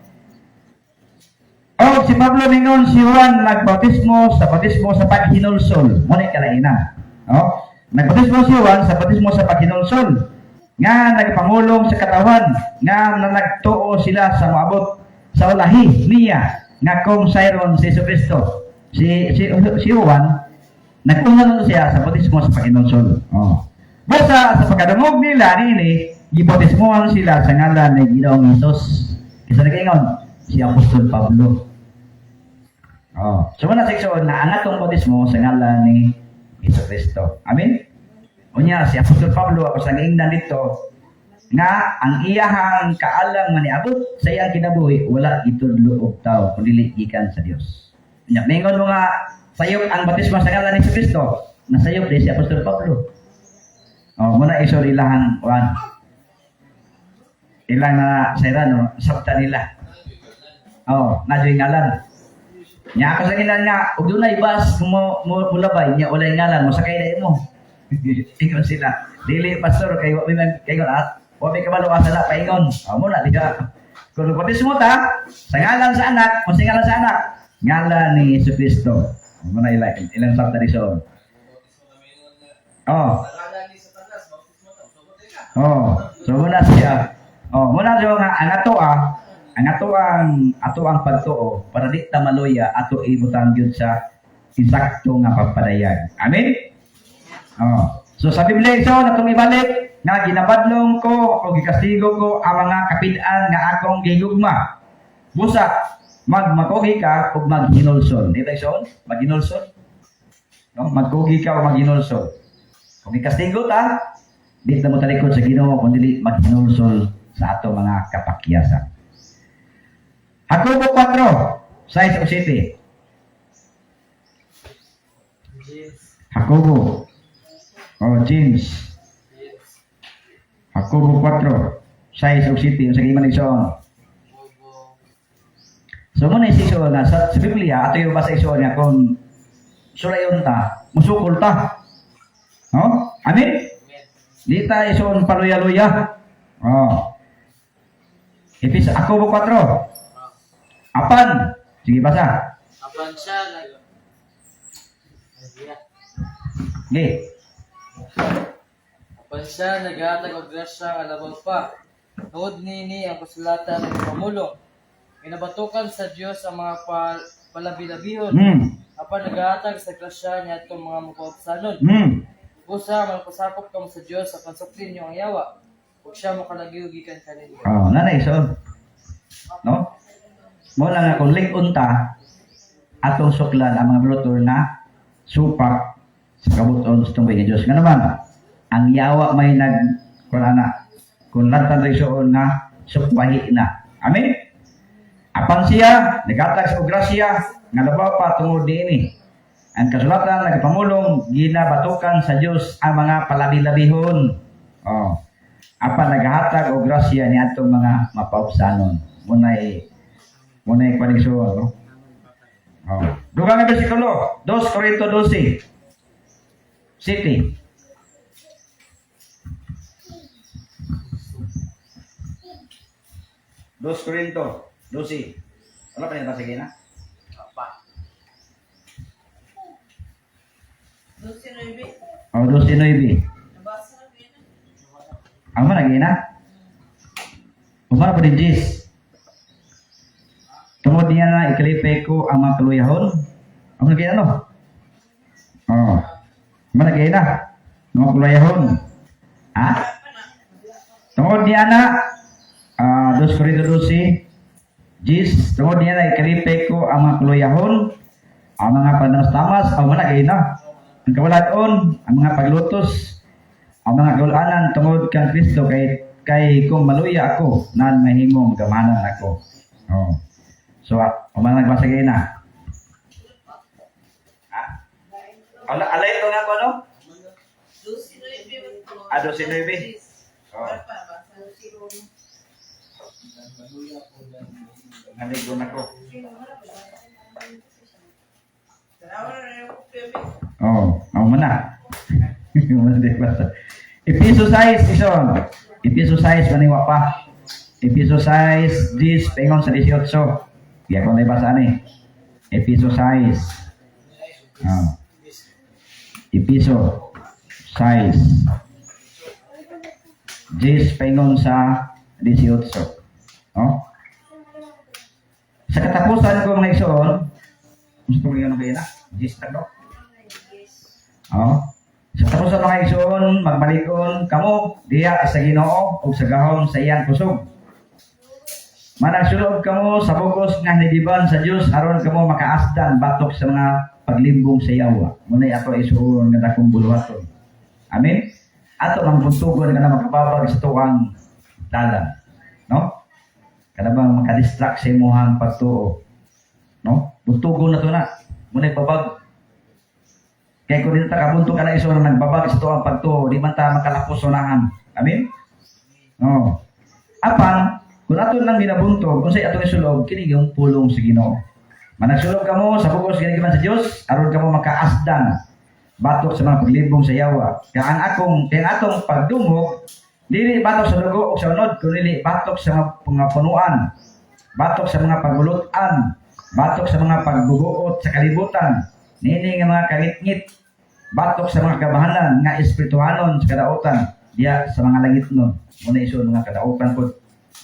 O si Pablo mingon si Juan nagbautismo sa bautismo sa paghinulsol. Muna kalainan. O nagbautismo si Juan sa bautismo sa paghinulsol. Nga nagpangulong sa katawan. Nga nagtuo sila sa maabot sa ulahi niya. Nga kung sayron si Jesucristo. Si Juan nag-unang siya sa bautismo sa paghinulsol. Basta sa pagkadungog nila nini, gibautismohan sila sa ngalan ni Ginoong Hesus. Isa na kaingon, si Apostol Pablo. So muna seksyon na ang atong bautismo sa ngalan ni Jesucristo. Amen? Unya, si Apostol Pablo, ako sa ngaingnan dito, nga ang iyahang kaalang maniabot sa iyang kinabuhi, wala itudlo og tao, kundi gikan sa Dios. Unya, mingon mo nga, sayop ang bautismo sa ngalan ni Jesucristo, nasayop din si Apostol Pablo. Muna isor ilahang ilang na sayrano, sabta nila. Nadyo'y ngalan. Nya ako sa ngalan nga, ug doon na ibas mulabay, nya walay ngalan, masakay na mo. Ingon sila. Dili, pastor, kayo wami kabalo asa na, paingon. Muna, di ka. Kung bautismo ta, sa ngalan sa anak, kung sa ngalan sa anak, ngalan ni Jesucristo. Muna ilang sabta ni Son. So muna siya. Muna siya nga ang ato ang pagtuo para di ta maluya ato ibutang gyud sa insakto nga pagpadayag. Amen. So sa Biblia ito natong ibalik nga ginabadlong ko o gikastigo ko ang mga kapid-an nga akong gihugma. Busa magmakogi ka ug maghinulsol. Di ba ison? Maghinulsol. Magkogi ka o maghinulsol. Kung ikastigo ta, di na mo talikod sa Ginoo kundi maghinulsol sa ato mga kapakyasan. Jacobo 4, 6 o 7. Jacobo. James. Jacobo 4, 6 o 7. Sa iman ison. So muna isi na sa Biblia, ato yung basa ison niya kung surayon ta, musukol ta. Amen? Di ta ison paluya-luya. Jacobo 4. Apan? Sige, basa. Apan siya Apan siya naghatag og grasya nga labaw pa. Tungod nini ang kasulatan ng pamulong. Inabatukan sa Dios ang mga palabi-labihon. Apan naghatag sa grasya niya itong mga mapapsanon. Busa malpasakop kamo sa Dios apan suklin niyo ang yawa. Ug siya mo kalagiugikan kanila. Nanay so. No? Mo lang nga kung lig-on ta atong suklan ang mga brotor na supak sa kabuton sa tumbay ni Diyos. Nga naman, ang yawa may kung lantan rin soon nga sukwahi na. Amen? Apan siya, naghatag sa grasya, nga labaw pa tungod din ang kasulatan, nagpamulong, ginabatukan sa Diyos ang mga palabi-labihon. Apan naghatag o grasya ni atong mga mapaupsanon. Muna'y kwanisyon, no? Dugang nga versikulo, 2 Corinto 12. City. Dos Corinto 12. Wala pa niya sige na? Apa. 12:9. 12:9. Nabasa na yun. Ang mana gina? Umara pa din Jis. Tungod niya na ikalipay ko ang mga kaluyahon. Ang mga gina no? Mana gina? Mga kaluyahon. Tungod niya na 2 Corinto 12. Jis, tungod niya na ikalipay ko ang mga kaluyahon, ang mga panastamas, ang mga gina. Ang kawalaton, ang mga paglutos, ang mga gulanan tungod kang Kristo kay kay kung maluya ako, nan mahimong gamanan ako. Oh. So, umanag ba sige na? Ha? Alay ito nga ko, ano? 12:9 po. 12:9. Oh. Naligo na ko. Oh, ako muna. Episo 6 ison. Episo 6 maniwa pa. Episo 6 10 pengon sa 18. Kaya ko na ibasa ni. Episo 6. Ah. Episo 6. 10 pengon sa 18. Oh. Sa katapusan ko mga igsoon, gusto ko yung kayo na? 10 tagno? Oh. Sa katapusan mga igsoon, magmalikon kamo diya sa Ginoo ug sa gahom sa iyang kusog. Managsulod kamo sa bugos nga hinigiban sa Dios aron kamo makaasdan batok sa mga paglimbong sa yawa. Munay ato isuon nga dakong buluhaton. Amen. Ato ang buntugon nga na makababag sa tuwang dalan. No? Kada bang makadistract sa imuhang pagtuo. No? Buntugon na to na. Munay babag. Kaya kung dito kabunto ka na iso na nagbabag sa tuwang pagtuo, di man ta makalapos unahan. Amen? No. Apang, kung ato lang ginabunto, kung sa'y atong isulog, kini yung pulong sa Ginoo. Managsulog ka mo sa bugos ginigiban sa Dios, aron ka mo makaasdan batok sa mga paglibong sa yawa. Kaya ang atong pagdumog, dili batok sa dugo o sa unod, kundi batok sa mga punuan, batok sa mga pagulutan, batok sa mga pagbubuot sa kalibutan, nini nga mga kangit-ngit, batok sa mga kabahanan nga espirituhanon sa kadautan, diya sa mga langit nun. Muna iso mga kadautan po,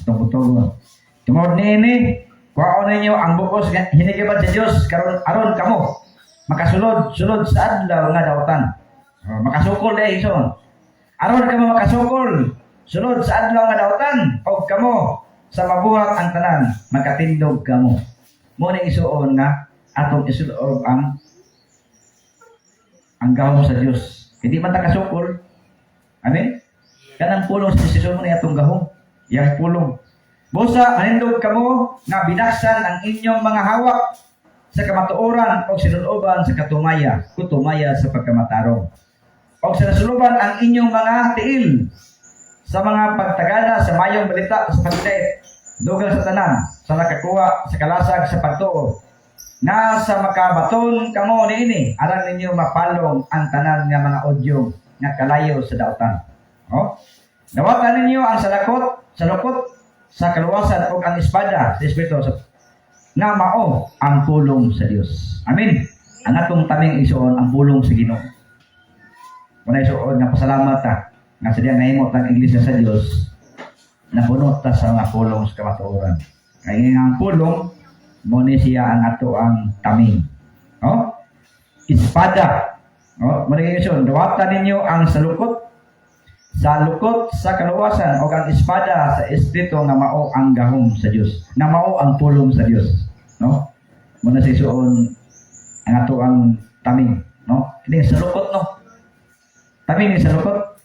itong putogon. Tungod nini, kuhaon ninyo ang bukos hinigiban sa Diyos, aron kamo, makasulod sa adlaw nga dautan. Makasukol iso. Aron kamo makasukol, sunod sa adlaw nga dautan, o kamo sa mabuhat ang tanan, magkatindog kamo. Muna isuon nga atong isuod ang gahom sa Dios. Hindi man ta kasukol. Amen. Kanang pulong sa desisyon mo ni atong gahom. Yang pulong. Busa manindog kamo nga binaksan ang inyong mga hawak sa kamatuoran o sinuloban sa kutumaya sa pagkamatarong. O sa nasuluban ang inyong mga tiil sa mga pagtagana sa mayong balita sa pagdait, dugang sa tanan, sa nakakuha, sa kalasag, sa pagtuo, na sa makabaton kamo niini, aran ninyo mapalong ang tanan nga mga odyong nga kalayo sa dautan. Oh? Dawatan ninyo ang salukot, sa kaluwasan o ang espada sa Espiritu nga mao ang pulong sa Dios. Amen. Ang atong taming isuon ang pulong sa Ginoo. Muna isuon nga pasalamat ta nga sa diyang nahimot ang iglesia sa Dios na puno ta sa mga pulong sa kamatuoran. Kaya nga ang pulong mo ni siya ang ato ang taming. Oh? Espada. Oh, muna isuon dawatan ninyo ang salukot sa kaluwasan o ang espada sa Espiritu nga mao ang gahom sa Dios. Nga mao ang pulong sa Dios. No? Muna sa isuon ang ato ang taming. No? Ini salukot, no? Taming ni salukot.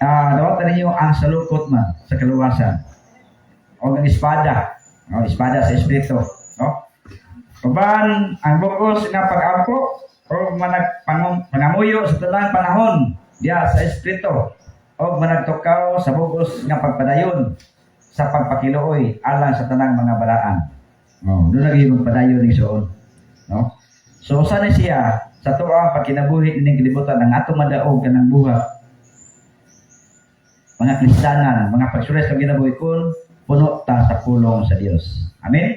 Dawatan ninyo ang salukot man sa kaluwasan. O ang espada. O, espada sa Espiritu. No? Kaban ang bukos nga pag-ampo o pangamuyo sa talang panahon diya sa Espiritu o managtukaw sa bugos nga pagpadayon sa pagpakiluoy alang sa tanang mga balaan. Oh, doon lagi magpadayon ni soon. No? So sana siya sa tuwang pagkinabuhi ning kalibutan ng atong madaog kanang buhat. Mga Kristiyanan, mga pagsules sa kinabuhi kun puno ta sa pulong sa Dios. Amen.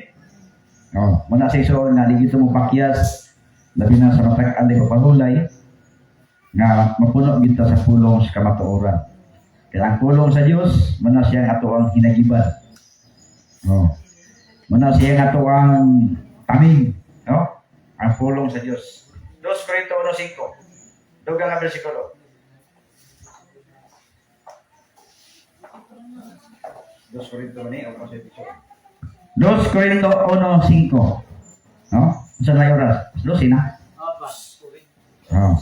Oh, muna sa isoon nga digito mo pakyas labi na sa matakaan di papahulay nga mapuno kita sa pulong sa kamatuoran. Kaya ang pulong sa Dios muna siya nga ato ang hinagiban. Oh. Muna siya nga ato ang taming, no? Ang pulong sa Dios. 2 Korinto 1:5. Dugang nga bersikulo. 2 Korinto man o 2 Korinto 1:5. No? Sa may oras? 12 na? Oh.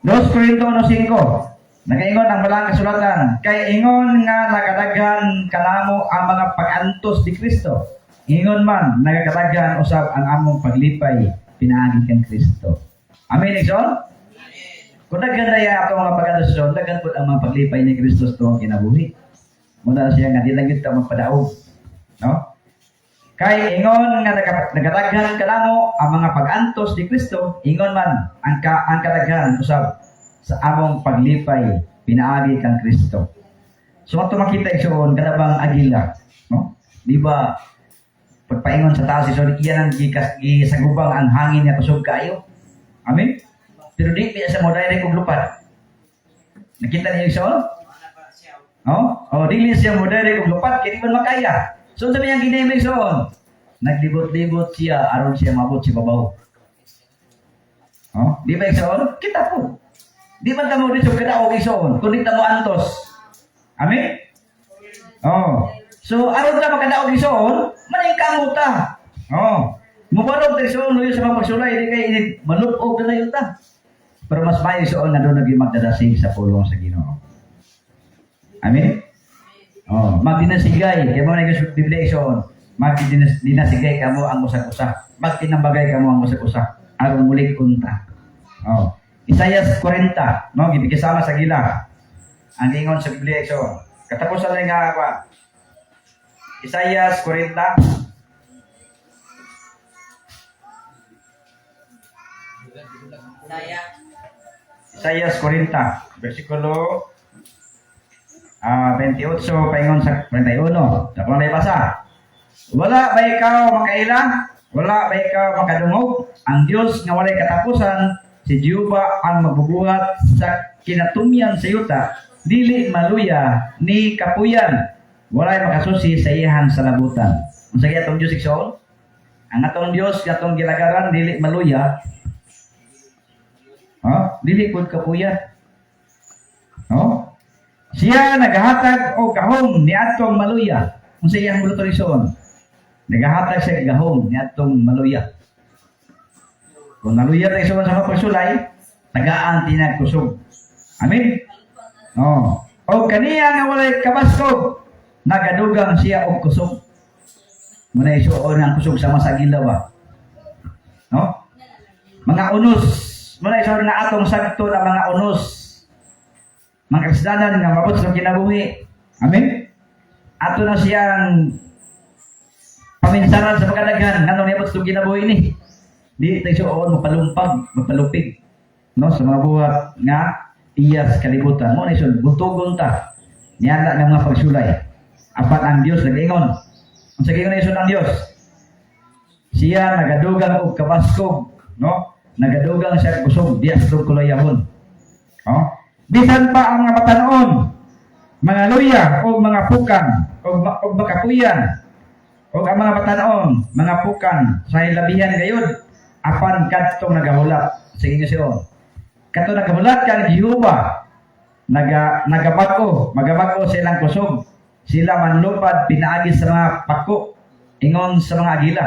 2 Korinto 1:5. Nagaingon ang malang kasulatan, kay ingon nga nakadaghan kanamo ang mga pag-antos ni Kristo. Ingon man nagakadaghan usab ang among paglipay pinaagi kang Kristo. Amen, Igsoon? Kung daghan na yan ato mga pag-antos, daghan po ang mga paglipay ni Kristo sa tuwang kinabuhi. Muna siya nga, di lang ito magpadaog. No? Kay ingon nga nagadaghan kanamo ang mga pag-antos ni Kristo, ingon man ang kadaghan usab sa among paglipay pinaagi kang Kristo. So ato makita igsoon kadabang agila, no? Di ba pagpaingon sa taas so iyan ang gisagubang ang hangin nga kusog kayo. Amen. Pero di sa mo direct og lupad. Nakita niyo igsoon? Oh, dili siya mo direct og lupad kini man makaya. So sabi niya ginimig igsoon. Naglibot-libot siya aron siya mabot si babaw. Oh, di ba igsoon? Kita po. Di man tamo dito kada og igsoon, kundi tamo antos. Amen. Oh. So aron ta makada og igsoon, manay kamuta. Oh. Mubalog ta igsoon luyo sa mga pagsulay di kay malup-og na yun ta. Pero mas may igsoon na doon naging magdadasig sa pulong sa Ginoo. Amen. Oh, magdinasigay kay mo na Biblia igsoon. Magdinasigay kamo ang usa-usa. Magtinambagay kamo ang usa-usa aron mulig unta. Oh. Isaias 40, no, gibigay-sama sa gila. Ang ingon sa Biblia so, katapusan lang nga pa. Isaias 40. Isaias 40, versikulo 28 paingon sa 41. Sa may basa. Wala ba ikaw makaila? Wala ba ikaw makadungog? Ang Dios nga walay katapusan, si Jehova ang magbubuhat sa kinatumyan sa yuta, dili maluya ni kapuyan, walay makasusi sa iyahan sa labutan. Ang sige atong Diyos igsoon, ang atong Diyos atong gilagaran dili maluya, dili pud kapuyan. Siya nagahatag og gahom ni atong maluya. Ang sa iyang igsoon, nagahatag sa gahom ni atong maluya. Kung naluya tayo sa mga pagsulay, tagaan tinagkusog. Amen? O kaniya nga walay kabaskog, nagadugang siya og kusog. Muna isuon ang kusog sa masagila ba? No? Mga unos. Muna isuon nga atong sakto na mga unos. Mga kasdanan nga mabot sa kinabuhi. Amen? Ato na siyang paminsaran sa pagkadaghan. Nga nung nabot sa kinabuhi ni. Di tayo suon mapalupig no sa mga buhat nga iya sa kalibutan mo na isun buntugon ta niana ng mga pagsulay apat ang Dios nag-ingon ang sa giingon isun ang Dios siya nagadugang og kabaskog no nagadugang siya kusog diya sa kulayahon bisan pa ang mga batanon mga luya o mga pukan o makapuyan o ang mga batanon mga pukan sa hilabihan gayud apan kadtong nagahulat sige nga siya kadtong nagahulat kang Jehova magabako silang kusog sila manlupad pinaagi sa mga pako ingon sa mga agila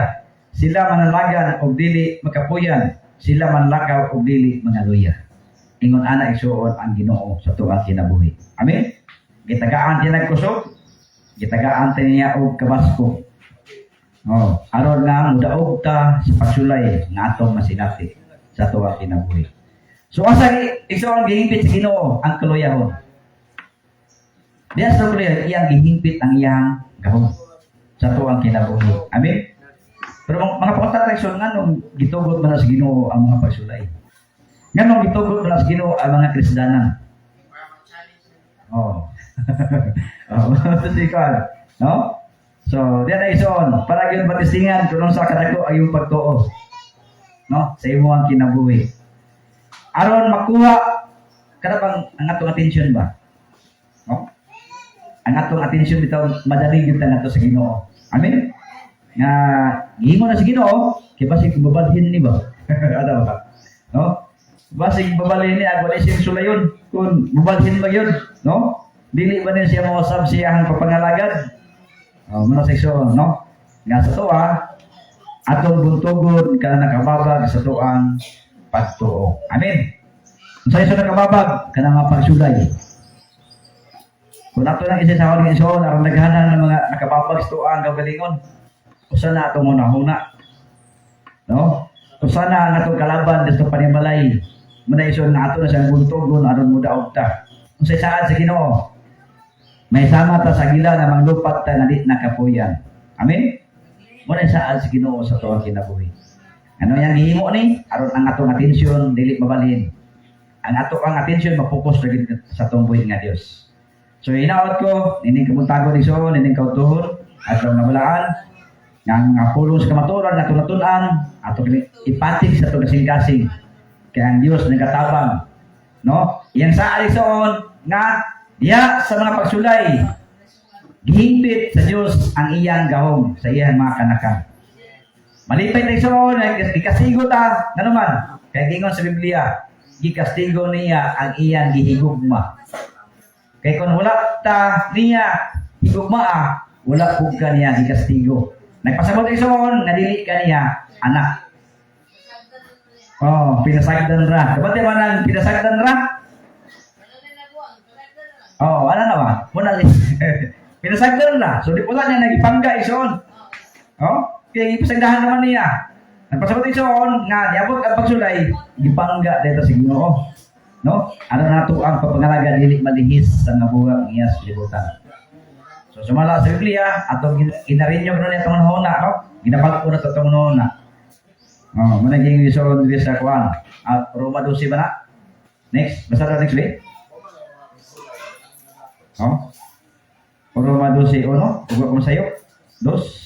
sila manalagan og dili makapuyan sila manlakaw og dili mangaluya ingon ana isuon ang Ginoo sa tuwang kinabuhi. Amen. Gitagaan din nagkusog gitagaan niya og kabasko. Aron nga mudaog ta sa pagsulay nga atong masinati sa tuwa kinabuhi. So asa igsoon gihimpit sa Ginoo ang kaluyahon. Diya sa kaluyahon iyang gihimpit ang iyang gahom sa tuwa kinabuhi. Amen. Pero mga pagkataon nga nung gitugot man sa Ginoo ang mga pagsulay. Nga nung gitugot man sa Ginoo ang mga Kristiyanan. No? So, diyan ay ison, para yun matistingan kung sa kadako ay yung pagtuo. No? Sa imo ang kinabuhi. Aron makuha, kada bang ang atong atensyon ba? No? Ang atong atensyon bitaw madali gyud ta sa Ginoo. Amen. Nga gihimo na sa Ginoo, kay basig babalhin ni ba? Ada ba? No? Basig babalhin ni agwala siyang sulayon kung babalhin ba yun, no? Dili ba din siya mausab siyang papangalagad? Muna sa iso, no? Nga sa tuwa, atong buntugod ka na nakababag sa tuang pagtuo. Amen. Sa iso nakababag ka na nga pagsulay. Kung ato nang isasawad ng iso, aron naghanan ng mga nakababags tuang kagalingon. Usa na atong una-una. No? Usa na ang atong kalaban dito panimalay. Muna iso na ato na siyang buntogon aron mo daog ta. Kung sa saan sa Ginoo, may sama ta sa gila na manglupat ta na di nakapuyan. Amen? Muna saan sa Ginoo sa tuwang kinabuhi. Ano yang gihimo ni? Aron ang atong atensyon dili mabalhin. Ang ato ang atensyon mapokus lagi sa atong buhi nga Dios. So inaot ko, nining kamuntagon iso, nining kautuhon, atong nabalaan, nga pulong sa kamaturan, atong natunan, atong ipatik sa atong kasing-kasing. Kaya ang Dios nagatabang. No? Yang sa alison nga diya sa mga pagsulay, gihigpit sa Dios ang iyang gahom sa iyang mga kanakan. Malipay tayo sa gikastigo ta, nga naman, kaya gingon sa Biblia, gikastigo niya ang iyang gihigugma. Kaya kung wala ta niya higugma, wala po ka niya gikastigo. Nagpasabot tayo sa nga dili ka niya anak. Oh, pinasagdan ra. Kapag man ang pinasagdan ra? Oh, ano na ba? Muna pinasagdan ra. So di pula niya nagipangga ison. Oh, kaya ipasagdahan naman niya. Nagpasabot ison nga diabot ang pagsulay, gipangga dito sa Ginoo. No? Ano na to ang papangalaga dili malihis sa nabuhang iya sa libutan. So sumala sa Biblia atong ginarinyo ko na itong hona, no? Ginapag ko na itong hona. Oh, muna ging ison diri sa kuan. At Roma 12 ba na? Next, basta na next week. Oh. Roma 12 no? Ugo ko sayo. 2